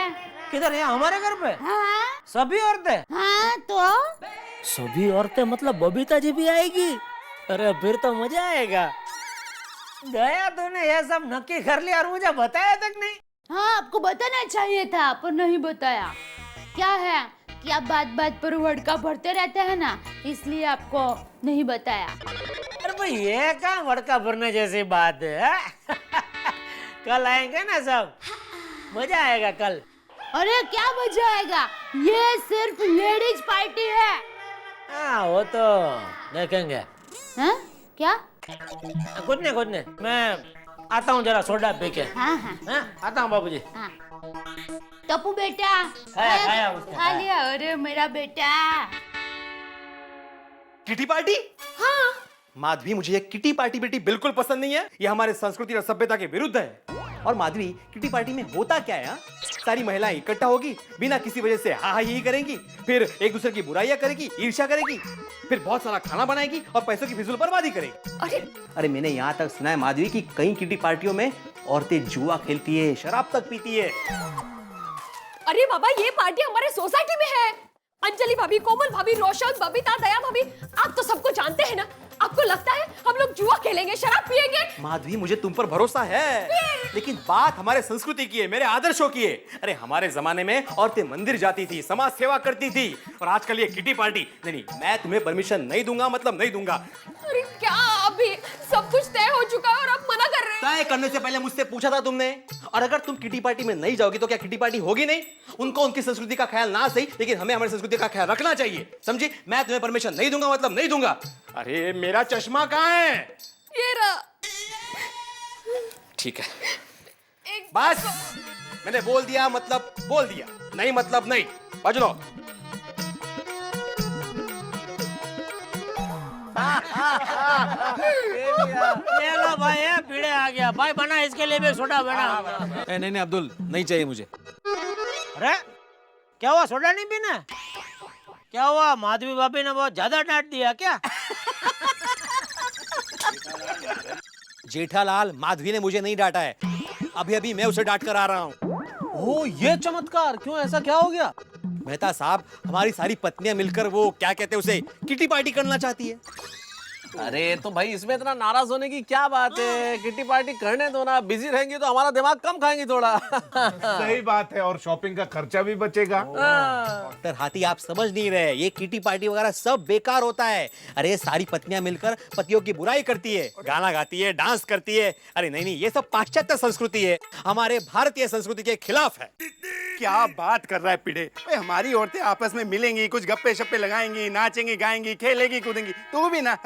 किधर है? हमारे घर पे? हाँ। सभी औरतें? हाँ तो सभी औरतें मतलब बबीता जी भी आएगी? अरे फिर तो मजा आएगा। दया तूने ये सब नक्की कर लिया और मुझे बताया तक नहीं। हाँ, आपको बताना चाहिए था पर नहीं बताया। क्या है कि आप बात बात पर वड़का भरते रहते हैं ना, इसलिए आपको नहीं बताया। अरे भाई ये क्या वड़का भरने जैसी बात है? कल आएंगे ना सब, मजा आएगा कल। अरे क्या मजा आएगा, ये सिर्फ लेडीज पार्टी है। हाँ वो तो देखेंगे। हाँ? क्या? कुछ नहीं, मैं आता हूँ जरा सोडा पी के। हाँ हाँ हाँ, आता हूँ बाबूजी। हाँ। टप्पू बेटा खाया उसने, खा लिया। अरे मेरा बेटा। Kitty party? हाँ। माधवी, मुझे ये किटी पार्टी बेटी बिल्कुल पसंद नहीं है। ये हमारे संस्कृति और सभ्यता के विरुद्ध है। और माधवी, किटी पार्टी में होता क्या है? हाँ? सारी महिलाएं इकट्ठा होगी, बिना किसी वजह से हा ही करेंगी, फिर एक दूसरे की बुराइयां करेगी, ईर्ष्या करेगी, फिर बहुत सारा खाना बनाएगी और पैसों की फिजूल बर्बादी करेगी। अरे मैंने यहाँ तक सुना है माधवी की कई किटी पार्टियों में औरतें जुआ खेलती है, शराब तक पीती है। अरे बाबा, ये पार्टी हमारे सोसाइटी में है। अंजलि भाभी, कोमल भाभी, रोशन, बबीता, दया भाभी, आप तो सबको जानते हैं ना। आपको लगता है हम लोग जुआ खेलेंगे, शराब पिएंगे? माधवी, मुझे तुम पर भरोसा है, लेकिन बात हमारे संस्कृति की है, मेरे आदर्शों की है। अरे हमारे जमाने में औरतें मंदिर जाती थी, समाज सेवा करती थी, और आजकल ये किटी पार्टी। नहीं, मैं तुम्हें परमिशन नहीं दूंगा, मतलब नहीं दूंगा। अरे क्या, अभी सब कुछ तय हो चुका है और आप मना कर रहे हैं? तय करने से पहले मुझसे पूछा था तुमने। और अगर तुम किटी पार्टी में नहीं जाओगी तो क्या किटी पार्टी होगी नहीं? उनको उनकी संस्कृति का ख्याल ना सही, लेकिन हमें हमारी संस्कृति का ख्याल रखना चाहिए, समझी? मैं तुम्हें परमिशन नहीं दूंगा, मतलब नहीं दूंगा। अरे मेरा चश्मा कहाँ है? ये रहा। ठीक है, बस मैंने बोल दिया मतलब बोल दिया, नहीं मतलब नहीं। बज लो। ये लो भाई, ये पीड़े आ गया भाई, बना इसके लिए भी सोडा बना। नहीं अब्दुल, नहीं चाहिए मुझे। अरे क्या हुआ, सोडा नहीं पीना? क्या हुआ, माधवी भाभी ने बहुत ज्यादा डांट दिया क्या? जेठालाल, माधवी ने मुझे नहीं डांटा है, अभी अभी मैं उसे डांट कर आ रहा हूँ। ओ ये चमत्कार, क्यों, ऐसा क्या हो गया? मेहता साहब, हमारी सारी पत्नियां मिलकर वो क्या कहते हैं उसे, किटी पार्टी करना चाहती है। अरे तो भाई इसमें इतना नाराज होने की क्या बात है? किटी पार्टी करने दो ना, बिजी रहेंगी तो हमारा दिमाग कम खाएंगी थोड़ा। सही बात है, और शॉपिंग का खर्चा भी बचेगा। डॉक्टर हाथी, आप समझ नहीं रहे, ये किटी पार्टी वगैरह सब बेकार होता है। अरे सारी पत्नियां मिलकर पतियों की बुराई करती है, गाना गाती है, डांस करती है। अरे नहीं, ये सब पाश्चात्य संस्कृति है, हमारे भारतीय संस्कृति के खिलाफ है। क्या बात कर रहा है पिड़े? हमारी औरतें आपस में मिलेंगी, कुछ गप्पे शप्पे लगाएंगी, नाचेंगी, गाएंगी, खेलेगी, कूदेंगी, तू भी ना।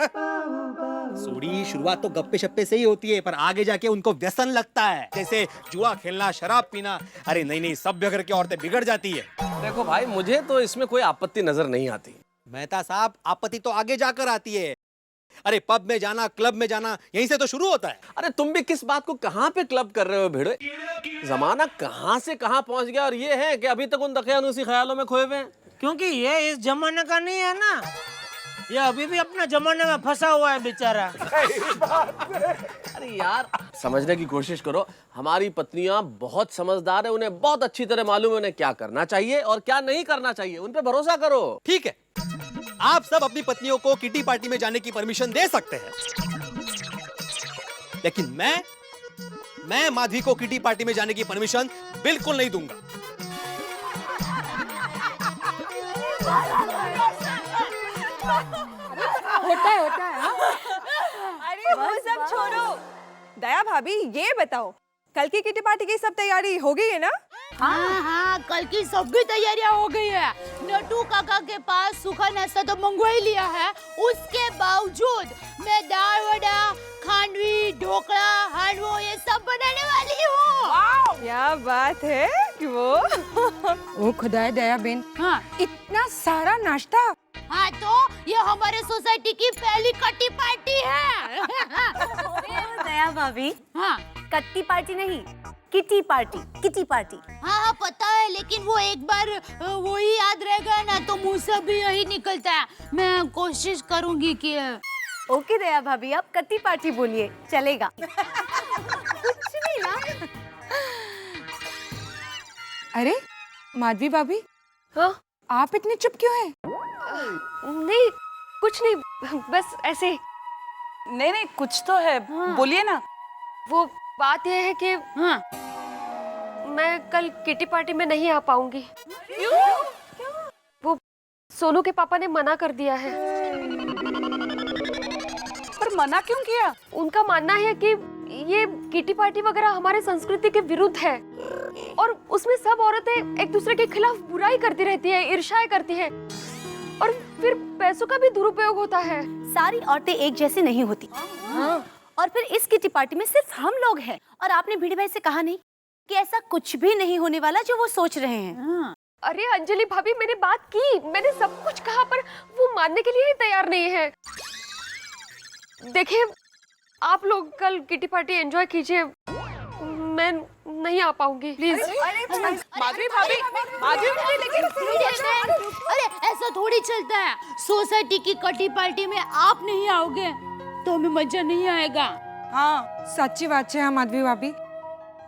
सूरी, शुरुआत तो गप्पे शप्पे से ही होती है, पर आगे जाके उनको व्यसन लगता है, जैसे जुआ खेलना, शराब पीना। अरे नहीं, सभ्य घर की औरतें बिगड़ जाती है। देखो भाई, मुझे तो इसमें कोई आपत्ति नजर नहीं आती। मेहता साहब, आपत्ति तो आगे जाकर आती है। अरे पब में जाना, क्लब में जाना, यहीं से तो शुरू होता है। अरे तुम भी किस बात को कहाँ पे क्लब कर रहे हो भिड़े? जमाना कहाँ से कहाँ पहुँच गया, और ये है कि अभी तक उन दकियानूसी ख्यालों में खोए हुए हैं। क्योंकि ये इस जमाने का नहीं है ना, ये अभी भी अपने जमाने में फंसा हुआ है बेचारा। अरे यार, समझने की कोशिश करो, हमारी पत्नियां बहुत समझदार है, उन्हें बहुत अच्छी तरह मालूम है उन्हें क्या करना चाहिए और क्या नहीं करना चाहिए, उन पे भरोसा करो। ठीक है, आप सब अपनी पत्नियों को किटी पार्टी में जाने की परमिशन दे सकते हैं, लेकिन मैं माधवी को किटी पार्टी में जाने की परमिशन बिल्कुल नहीं दूंगा। होता है हाँ? अरे वो सब छोड़ो, दया भाभी ये बताओ, कल की किटी पार्टी की सब तैयारी हो गई है ना? हाँ, कल की सभी तैयारियां हो गई है। नटू काका के पास सूखा नाश्ता तो मंगवा ही लिया है, उसके बावजूद मैं दाल वड़ा, खांडवी, ढोकला, हांडवो ये सब बनाने वाली हूँ। क्या बात है कि वो। ओ खुदाए दया बेन, हाँ, इतना सारा नाश्ता। हाँ तो ये हमारे सोसाइटी की पहली कट्टी पार्टी है। दया भाभी, हाँ, कट्टी पार्टी नहीं, किटी पार्टी, किटी पार्टी। हाँ पता है, लेकिन वो एक बार वो ही याद रहेगा ना तो मुंह से भी यही निकलता है। मैं कोशिश करूंगी कि ओके दया भाभी, आप कट्टी पार्टी बोलिए, चलेगा। कुछ नहीं ना। अरे माधवी भाभी, हाँ? आप इतने चुप क्यों हैं? नहीं कुछ नहीं, बस ऐसे। नहीं नहीं कुछ तो है, बोलिए ना। वो बात यह है कि मैं कल किटी पार्टी में नहीं आ पाऊंगी। वो सोनू के पापा ने मना कर दिया है। पर मना क्यों किया? उनका मानना है कि ये किटी पार्टी वगैरह हमारे संस्कृति के विरुद्ध है और उसमें सब औरतें एक दूसरे के खिलाफ बुराई करती रहती है, ईर्ष्या करती है और फिर पैसों का भी दुरुपयोग होता है। सारी औरतें एक जैसी नहीं होती। और फिर इस किटी पार्टी में सिर्फ हम लोग हैं। और आपने भिड़े भाई से कहा नहीं कि ऐसा कुछ भी नहीं होने वाला जो वो सोच रहे हैं। अरे अंजलि भाभी, मैंने बात की, मैंने सब कुछ कहा, पर वो मानने के लिए ही तैयार नहीं है। देखिए, आप लोग कल किटी पार्टी एंजॉय कीजिए, मैं नहीं आ पाऊंगी, प्लीज। माधवी भाभी, लेकिन अरे ऐसा थोड़ी चलता है। सोसाइटी की किटी पार्टी में आप नहीं आओगे तो हमें मजा नहीं आएगा। हाँ, सच्ची बात है माधवी भाभी।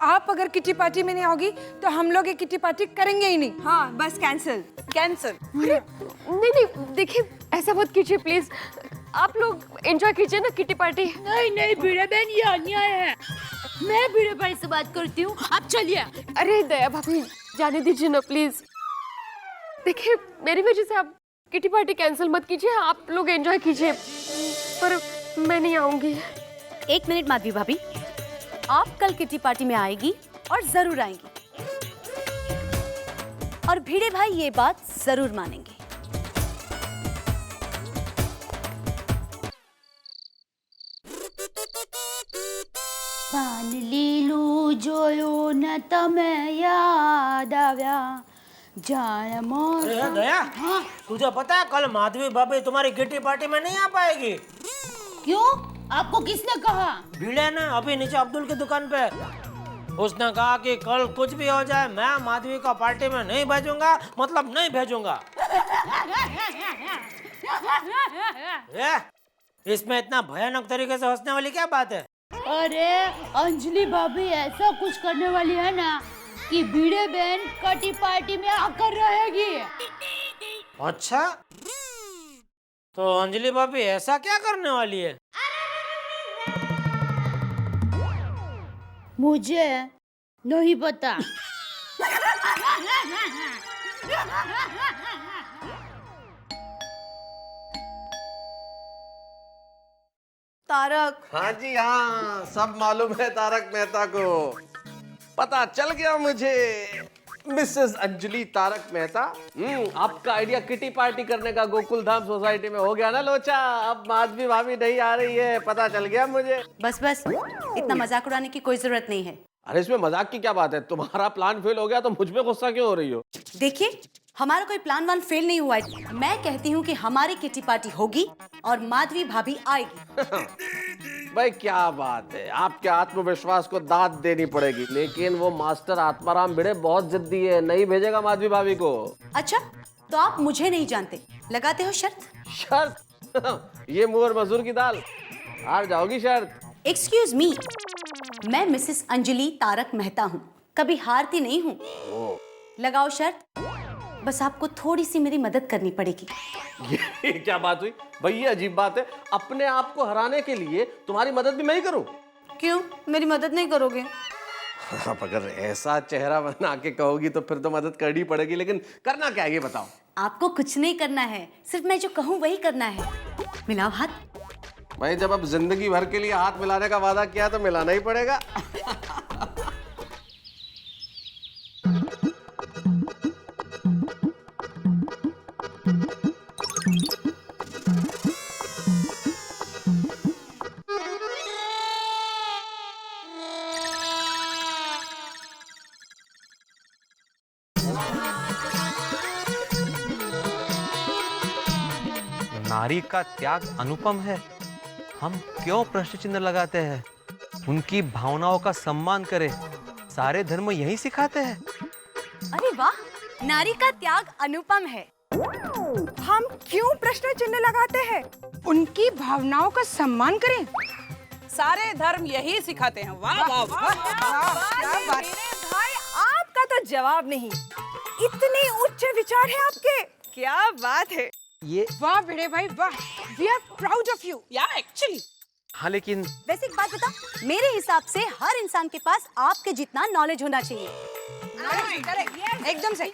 आप अगर किटी पार्टी में नहीं आओगी तो हम लोग ये किटी पार्टी करेंगे ही नहीं। हाँ, बस कैंसिल। अरे नहीं, देखिए ऐसा मत कीजिए प्लीज। आप लोग एंजॉय कीजिए ना किटी पार्टी। नहीं भिड़े बहन, ये अन्याय है। मैं भिड़े भाई से बात करती हूँ, आप चलिए। अरे दया भाभी, जाने दीजिए ना प्लीज। देखिए, मेरी वजह से आप किटी पार्टी कैंसिल मत कीजिए, आप लोग एंजॉय कीजिए, पर मैं नहीं आऊंगी। एक मिनट माधवी भाभी, आप कल किटी पार्टी में आएगी और जरूर आएंगी, और भिड़े भाई ये बात जरूर मानेंगे। पान लीलू जोयो न तमे याद आव्या जान मोर। अरे दया, तुझे पता है कल माधवी भाभी तुम्हारी किटी पार्टी में नहीं आ पाएगी। क्यों? आपको किसने कहा? भिड़े ने अभी नीचे अब्दुल की दुकान पे। उसने कहा कि कल कुछ भी हो जाए मैं माधवी को पार्टी में नहीं भेजूंगा, मतलब नहीं भेजूंगा। इसमें इतना भयानक तरीके से हंसने वाली क्या बात है? अरे अंजलि भाभी ऐसा कुछ करने वाली है ना कि भिड़े बहन किटी पार्टी में आकर रहेगी। अच्छा, तो अंजलि भाभी ऐसा क्या करने वाली है? मुझे नहीं पता। तारक। हाँ जी हाँ, सब मालूम है तारक मेहता को। पता चल गया मुझे। मिसेस अंजलि तारक मेहता, आपका आइडिया किटी पार्टी करने का गोकुल धाम सोसाइटी में हो गया ना लोचा। अब माधवी भाभी नहीं आ रही है, पता चल गया मुझे। बस इतना मजाक उड़ाने की कोई जरूरत नहीं है। अरे इसमें मजाक की क्या बात है? तुम्हारा प्लान फेल हो गया तो मुझ पे गुस्सा क्यों हो रही हो? देखिए, हमारा कोई प्लान वान फेल नहीं हुआ है। मैं कहती हूँ कि हमारी किटी पार्टी होगी और माधवी भाभी आएगी। भाई क्या बात है, आपके आत्मविश्वास को दाद देनी पड़ेगी, लेकिन वो मास्टर आत्माराम भिड़े बहुत जिद्दी है, नहीं भेजेगा माधवी भाभी को। अच्छा, तो आप मुझे नहीं जानते, लगाते हो शर्त? शर्त? ये मुहर मजदूर की दाल, हार जाओगी शर्त। एक्सक्यूज मी, मैं मिसेस अंजलि तारक मेहता हूँ, कभी हारती नहीं हूँ। लगाओ शर्त, बस आपको थोड़ी सी मेरी मदद करनी पड़ेगी। ये क्या बात हुई भाई? ये अजीब बात है, अपने आप को हराने के लिए तुम्हारी मदद भी मैं ही करूं? क्यों, मेरी मदद नहीं करोगे? अब अगर ऐसा चेहरा बना के कहोगी तो फिर तो मदद करनी पड़ेगी, लेकिन करना क्या है ये बताओ। आपको कुछ नहीं करना है, सिर्फ मैं जो कहूँ वही करना है। मिलाओ हाथ। भाई जब अब जिंदगी भर के लिए हाथ मिलाने का वादा किया तो मिलाना ही पड़ेगा। नारी का त्याग अनुपम है, हम क्यों प्रश्न चिन्ह लगाते हैं? उनकी भावनाओं का सम्मान करें, सारे धर्म यही सिखाते हैं। अरे वाह, नारी का त्याग अनुपम है। हम क्यों प्रश्न चिन्ह लगाते हैं? उनकी भावनाओं का सम्मान करें, सारे धर्म यही सिखाते हैं। वाह वाह क्या बात है भाई, आपका तो जवाब नहीं। इतने उच्च विचार है आपके, क्या बात है। ये वाह भिड़े भाई वाह, we are proud of you. या एक्चुअली हाँ लेकिन वैसे एक बात बता, मेरे हिसाब से हर इंसान के पास आपके जितना नॉलेज होना चाहिए। एकदम सही,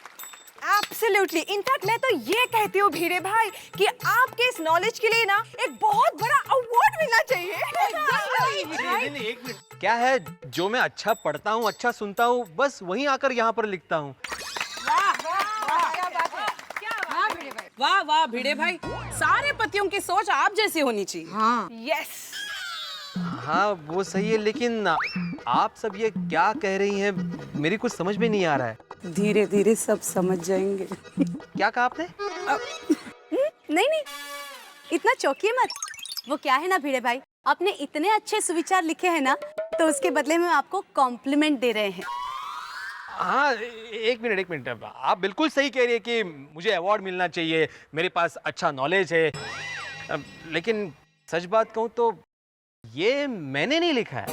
एब्सोल्युटली। इनफैक्ट मैं तो ये कहती हूँ भिड़े भाई कि आपके इस नॉलेज के लिए ना एक बहुत बड़ा अवार्ड मिलना चाहिए। नहीं, एक मिनट, क्या है जो मैं अच्छा पढ़ता हूँ, अच्छा सुनता हूँ, बस वहीं आकर यहाँ पर लिखता हूँ। वाह वाह भिड़े भाई, सारे पतियों की सोच आप जैसी होनी चाहिए। हाँ यस। हाँ वो सही है, लेकिन आप सब ये क्या कह रही हैं, मेरी कुछ समझ में नहीं आ रहा है। धीरे धीरे सब समझ जाएंगे। क्या कहा आपने? नहीं, इतना चौंकिए मत। वो क्या है ना भिड़े भाई, आपने इतने अच्छे सुविचार लिखे हैं ना, तो उसके बदले में आपको कॉम्प्लीमेंट दे रहे हैं। हाँ एक मिनट, आप बिल्कुल सही कह रही है कि मुझे अवार्ड मिलना चाहिए, मेरे पास अच्छा नॉलेज है, लेकिन सच बात कहूँ तो ये मैंने नहीं लिखा है।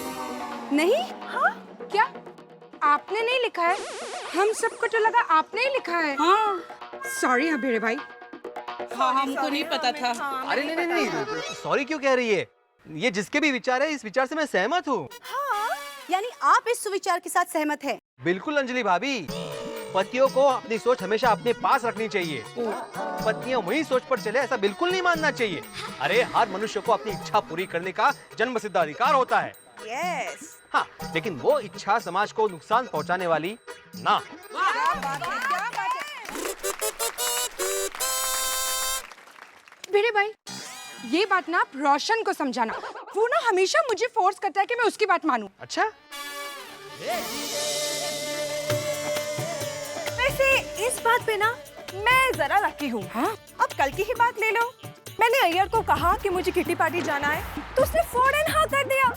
नहीं? हाँ क्या आपने नहीं लिखा है? हम सबको तो लगा आपने ही लिखा है। हाँ सॉरी हाँ भिड़े भाई। हाँ हमको नहीं पता था। अरे नहीं, सॉरी क्यों कह रही है? ये जिसके भी विचार है, इस विचार से मैं सहमत हूँ। हाँ, यानी आप इस सुविचार के साथ सहमत हैं? बिल्कुल अंजलि भाभी, पतियों को अपनी सोच हमेशा अपने पास रखनी चाहिए। पत्नियां वही सोच पर चले ऐसा बिल्कुल नहीं मानना चाहिए। अरे हर मनुष्य को अपनी इच्छा पूरी करने का जन्मसिद्ध अधिकार होता है। यस। हाँ, लेकिन वो इच्छा समाज को नुकसान पहुंचाने वाली ना। भिड़े भाई ये बात ना आप रोशन को समझाना, वो ना हमेशा मुझे फोर्स करता है कि मैं उसकी बात मानूं। अच्छा? वैसे इस बात पे ना मैं जरा लकी हूँ। हाँ? अब कल की ही बात ले लो, मैंने अय्यर को कहा कि मुझे किटी पार्टी जाना है, तो उसने फौरन हाँ कर दिया।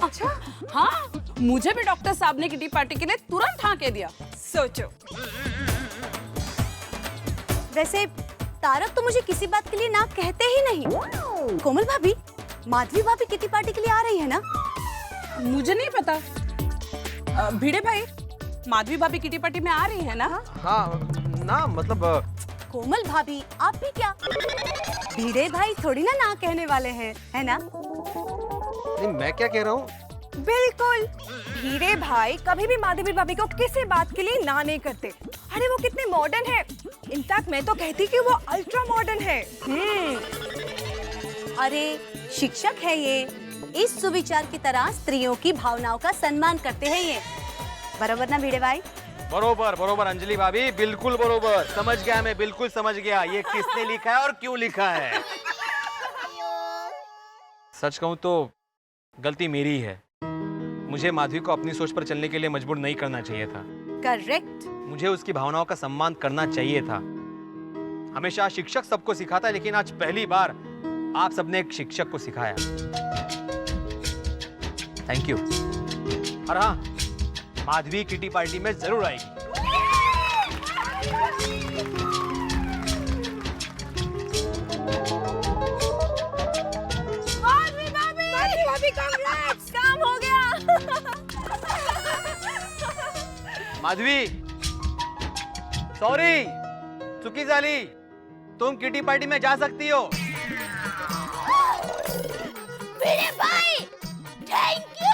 अच्छा हाँ, मुझे भी डॉक्टर साहब ने किटी पार्टी के लिए तुरंत हाँ कह दिया। सोचो। वैसे तारक तो मुझे किसी बात के लिए ना कहते ही नहीं। कोमल भाभी, माधवी भाभी किटी पार्टी के लिए आ रही है ना? मुझे नहीं पता। भिड़े भाई, माधवी भाभी किटी पार्टी में आ रही है ना? हाँ ना, मतलब कोमल भाभी आप भी क्या? भिड़े भाई थोड़ी ना कहने वाले हैं, है ना? नहीं, मैं क्या कह रहा हूँ? बिल्कुल, भिड़े भाई कभी भी माधवी भाभी को किसी बात के लिए ना नहीं करते। अरे वो कितने मॉडर्न है, इनफैक्ट मैं तो कहती कि वो अल्ट्रा मॉडर्न है। अरे शिक्षक है ये, इस सुविचार की तरह स्त्रियों की भावनाओं का सम्मान करते हैं ये। बराबर ना भिड़े भाई? बरोबर अंजलि भाभी, बिल्कुल बरोबर। समझ गया, मैं बिल्कुल समझ गया ये किसने लिखा है और क्यों लिखा है। सच कहूं तो गलती मेरी है। मुझे माधवी को अपनी सोच पर चलने के लिए मजबूर नहीं करना चाहिए था। करेक्ट। मुझे उसकी भावनाओं का सम्मान करना चाहिए था। हमेशा शिक्षक सबको सिखाता है, लेकिन आज पहली बार आप सबने एक शिक्षक को सिखाया। Thank you. और हाँ, माधवी किटी पार्टी में जरूर आएगी। माधवी भाभी कांग्रेट्स, काम हो गया। माधवी, सॉरी, चुकी झाली, तुम किटी पार्टी में जा सकती हो। भिड़े भाई, थैंक यू।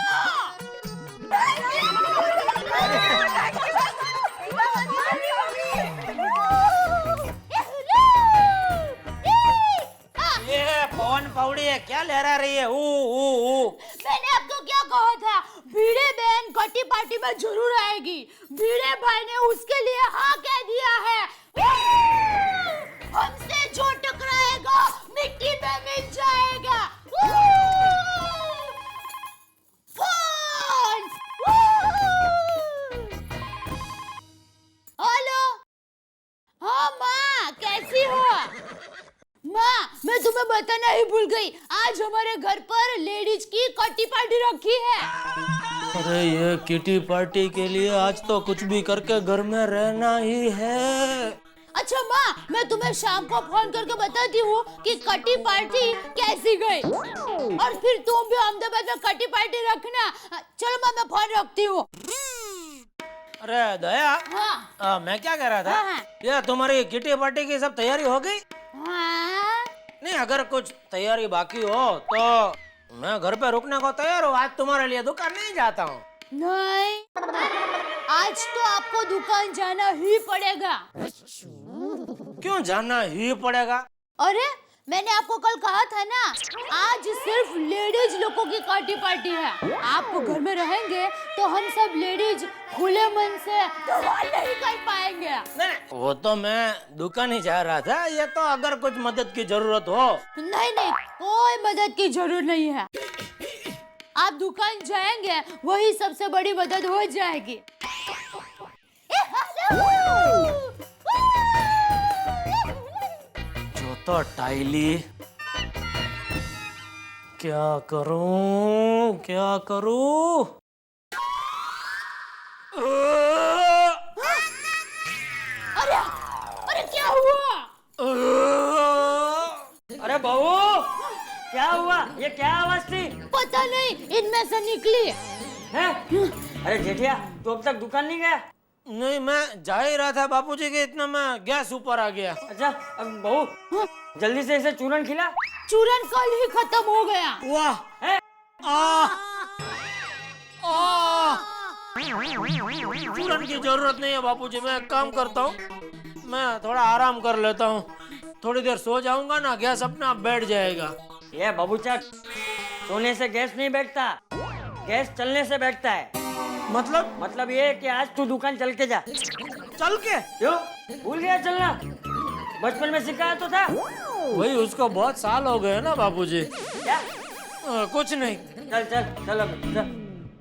ये कौन पौड़ी है, क्या लहरा रही है? मैंने आपको क्या कहा था, भिड़े बहन कटी पार्टी में जरूर आएगी। भिड़े भाई ने उसके लिए हाँ कह दिया है। हमसे जो टकराएगा मिट्टी में मिल जाएगा। हेलो, हाँ माँ, कैसी हो? माँ, मैं तुम्हें बताना ही भूल गई, आज हमारे घर पर लेडीज की कटी पार्टी रखी है। अरे ये किटी पार्टी के लिए आज तो कुछ भी करके घर में रहना ही है। अच्छा माँ, मैं तुम्हें शाम को फोन करके बताती हूँ कि कटी पार्टी कैसी गई, और फिर तुम भी अहमदाबाद में कटी पार्टी रखना। चलो माँ, मैं फोन रखती हूँ। अरे दया, हाँ। मैं क्या कह रहा था, हाँ। ये तुम्हारी किटी पार्टी की सब तैयारी हो गई? नहीं, अगर कुछ तैयारी बाकी हो तो मैं घर पे रुकने को तैयार हूँ। आज तुम्हारे लिए दुकान नहीं जाता हूँ। नहीं, आज तो आपको दुकान जाना ही पड़ेगा। क्यों जाना ही पड़ेगा? अरे मैंने आपको कल कहा था ना, आज सिर्फ लेडीज लोगों की पार्टी है। आप घर में रहेंगे तो हम सब लेडीज खुले मन से सवाल नहीं कर पाएंगे। नहीं, वो तो मैं दुकान ही जा रहा था। ये तो अगर कुछ मदद की जरूरत हो। नहीं नहीं, कोई मदद की जरूरत नहीं है। आप दुकान जाएंगे वही सबसे बड़ी मदद हो जाएगी। तो टाइली, क्या करूं क्या करूं? अरे अरे क्या हुआ? अरे बहू, क्या हुआ? ये क्या आवाज थी? पता नहीं, इनमें से निकली है। अरे जेठिया, तू अब तक दुकान नहीं गया? नहीं, मैं जा ही रहा था बापूजी के, इतना मैं गैस ऊपर आ गया। अच्छा, अब बहू जल्दी से इसे चूरन खिला। चूरन कल ही खत्म हो गया। वाह, चूरन की जरूरत नहीं है बापूजी। मैं एक काम करता हूँ, मैं थोड़ा आराम कर लेता हूँ। थोड़ी देर सो जाऊंगा ना, गैस अपने आप बैठ जाएगा। ये बाबूचक, सोने से गैस नहीं बैठता, गैस चलने से बैठता है। मतलब ये कि आज तू दुकान चल के जा। चल के? क्यों, भूल गया चलना? बचपन में सिखाया तो था। वही, उसको बहुत साल हो गए ना बापूजी। क्या? कुछ नहीं। चल चल चल अब चल।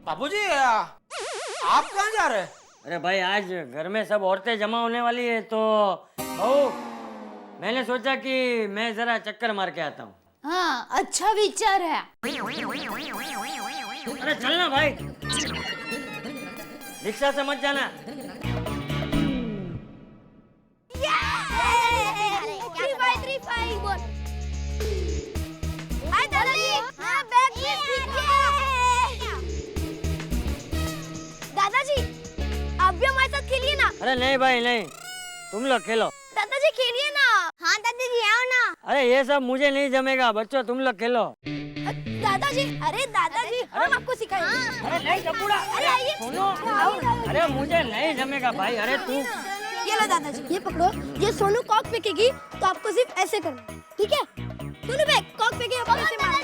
बापूजी, आप कहाँ जा रहे हैं? अरे भाई, आज घर में सब औरतें जमा होने वाली है, तो बहू मैंने सोचा कि मैं जरा चक्कर मार के आता हूँ। हाँ, अच्छा विचार है। अरे चलना भाई, रिक्शा से मत जाना। दादाजी, आप भी हमारे साथ खेलिए ना। अरे नहीं भाई नहीं, तुम लोग खेलो। दादाजी खेलिए ना। हाँ दादाजी, आओ ना। अरे ये सब मुझे नहीं जमेगा, बच्चों तुम लोग खेलो। दादाजी, अरे दादाजी, हम आपको सिखाएंगे। अरे नहीं कपूड़ा, अरे आइए। सुनो, अरे मुझे नहीं जमेगा भाई। अरे तू ये लो दादाजी, ये पकड़ो। ये सोनू कॉक फेंकेगी तो आपको सिर्फ ऐसे करना है, ठीक है? सोनू फेंक, कॉक फेंके, अब ऐसे मारना है।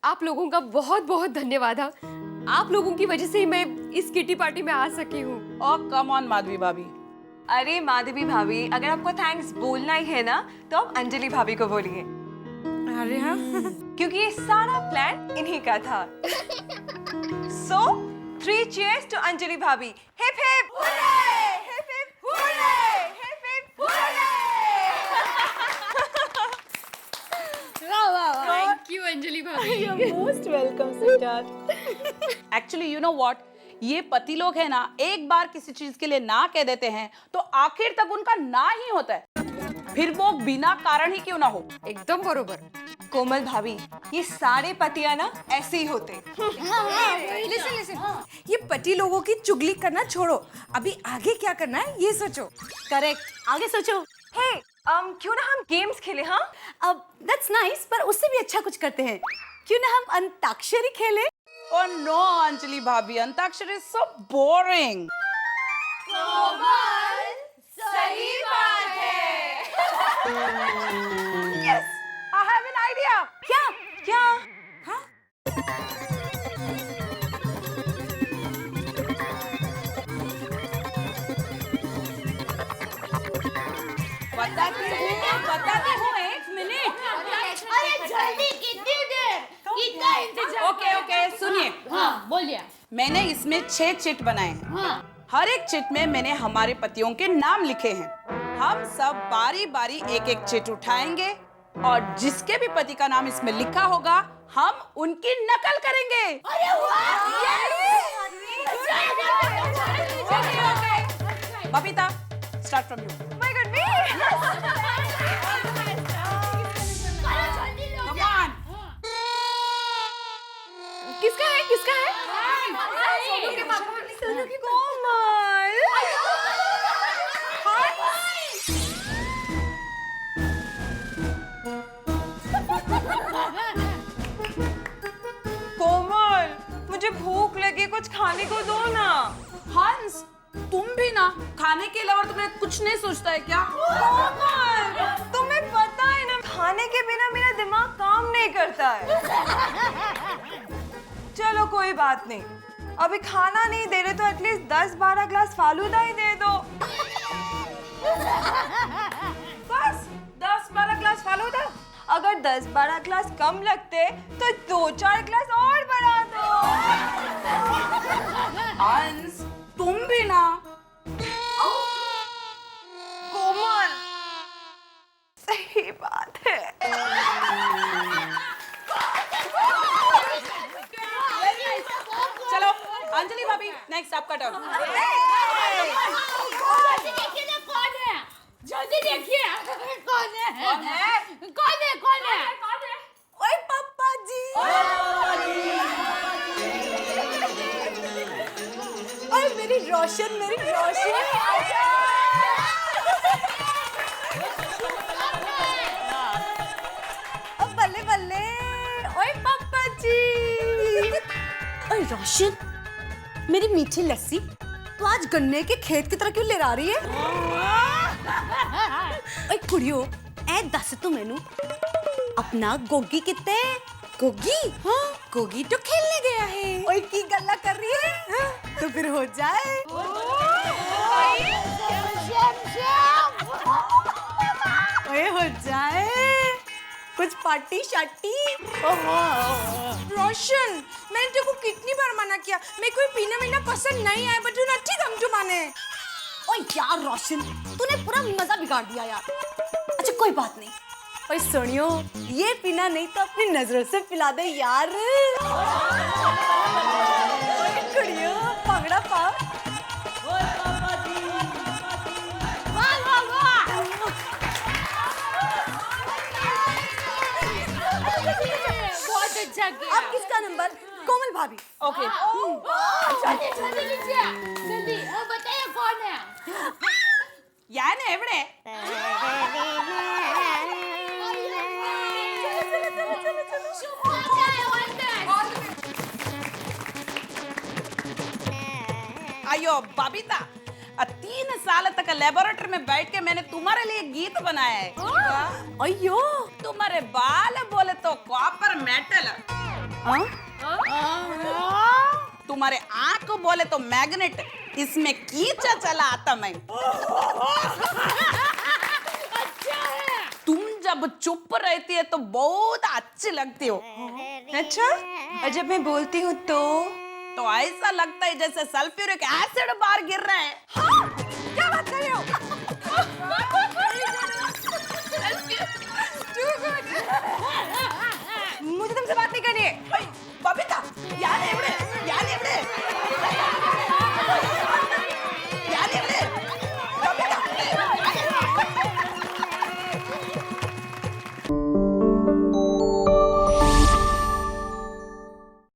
आप लोगों का बहुत बहुत धन्यवाद। आप लोगों की वजह से ही मैं इस किटी पार्टी में आ सकी हूँ। और कम ऑन माधवी भाभी। अरे माधवी भाभी, अगर आपको थैंक्स बोलना ही है ना, तो आप अंजलि भाभी को बोलिए। अरे हाँ, क्योंकि ये सारा प्लान इन्हीं का था। So 3 cheers to अंजलि भाभी। Hip hip hurray! Hip hip hurray! Hip hip hurray! Thank you Anjali भाभी। You're most welcome, sweetheart. Actually, you know what? ये पति लोग है ना, एक बार किसी चीज के लिए ना कह देते हैं तो आखिर तक उनका ना ही होता है, फिर वो बिना कारण ही क्यों ना हो। एकदम बरोबर। कोमल भाभी, ये सारे पतियां ना ऐसे ही होते। लिसन लिसन, ये पति लोगों की चुगली करना छोड़ो, अभी आगे क्या करना है ये सोचो। करेक्ट, आगे सोचो। हे, क्यों ना हम गेम्स खेले? हाँ, अब दैट्स नाइस, पर उससे भी अच्छा कुछ करते हैं। क्यों ना हम अंताक्षरी खेलें? Oh no, अंजलि भाभी, अंताक्षरी is so boring. सही बात है। Yes, I have an idea. क्या? हाँ? बताती हूँ, एक मिनट। अरे जल्दी, कितनी देर? कितना इंतजार? ओके, सुनिए। हाँ, बोलिए। मैंने इसमें 6 चिट बनाए हैं। हाँ। हर एक चिट में मैंने हमारे पतियों के नाम लिखे हैं। हम सब बारी बारी एक एक चिट उठाएंगे और जिसके भी पति का नाम इसमें लिखा होगा, हम उनकी नकल करेंगे। अरे बबीता, स्टार्ट फ्रॉम यू। किसका है? किसका है? सोनू के पापा। सोनू के कोमल। कोमल, मुझे भूख लगी, कुछ खाने को दो ना। हंस, तुम भी ना खाने के अलावा तुम्हें कुछ नहीं सोचता है क्या? कोमल, तुम्हें पता है ना खाने के बिना मेरा दिमाग काम नहीं करता है। चलो कोई बात नहीं, अभी खाना नहीं दे रहे तो एटलीस्ट 10-12 ग्लास फालूदा ही दे दो। बस 10-12 ग्लास फालूदा? अगर 10-12 ग्लास कम लगते तो 2-4 ग्लास और बढ़ा दो। हंस, तुम भी ना। कोमल, सही बात है। चलो अंजलि भाभी, नेक्स्ट आपका टर्न। देखिए ना कौन है, जल्दी देखिए कौन है, कौन है, कौन है, कौन है, कौन है? ओए पापा जी। ओए मेरी रोशन, मेरी रोशन। अब बल्ले बल्ले, ओए पापा जी। ओए रोशन, मेरी मीठी लस्सी तो आज गन्ने के खेत की तरह क्यों ले रही है? ओए कुड़ियो, ऐ दस तू मैनू अपना गोगी कित्ते? गोगी? हाँ, गोगी तो खेलने गया है। ओए की गल्ला कर रही है? हाँ, तो फिर हो जाए। ओए हो जाए कुछ पार्टी शार्टी। रोशन, मैंने तेरे को कितनी बार मना किया, मेरे को पीना वीना पसंद नहीं है, बट तू नट्टी दम जो माने। ओए यार रोशन, तूने पूरा मजा बिगाड़ दिया यार। अच्छा कोई बात नहीं। ओए सुनियो, ये पीना नहीं तो अपनी नजरों से पिला दे यार। कुड़ियो, पगड़ा पा। बहुत अच्छा किया। अब किसका नंबर? कोमल भाभी। ओके। जल्दी जल्दी लीजिए, जल्दी बताइए कौन है? यान एवड़े। अयो बबीता, 3 साल तक लेबोरेटरी में बैठ के मैंने तुम्हारे लिए गीत बनाया है। अयो, तुम्हारे बाल बोले तो कॉपर मेटल, तुम्हारे आंख बोले तो मैग्नेट, इसमें कीचा चला आता मैं। अच्छा है। तुम जब चुप रहती है तो बहुत अच्छी लगती हो। अच्छा, और जब मैं बोलती हूँ तो ऐसा लगता है जैसे सल्फ्यूरिक एसिड बाहर गिर रहा है। हाँ? क्या बात कर रहे हो? मुझे तुमसे बात नहीं करनी है।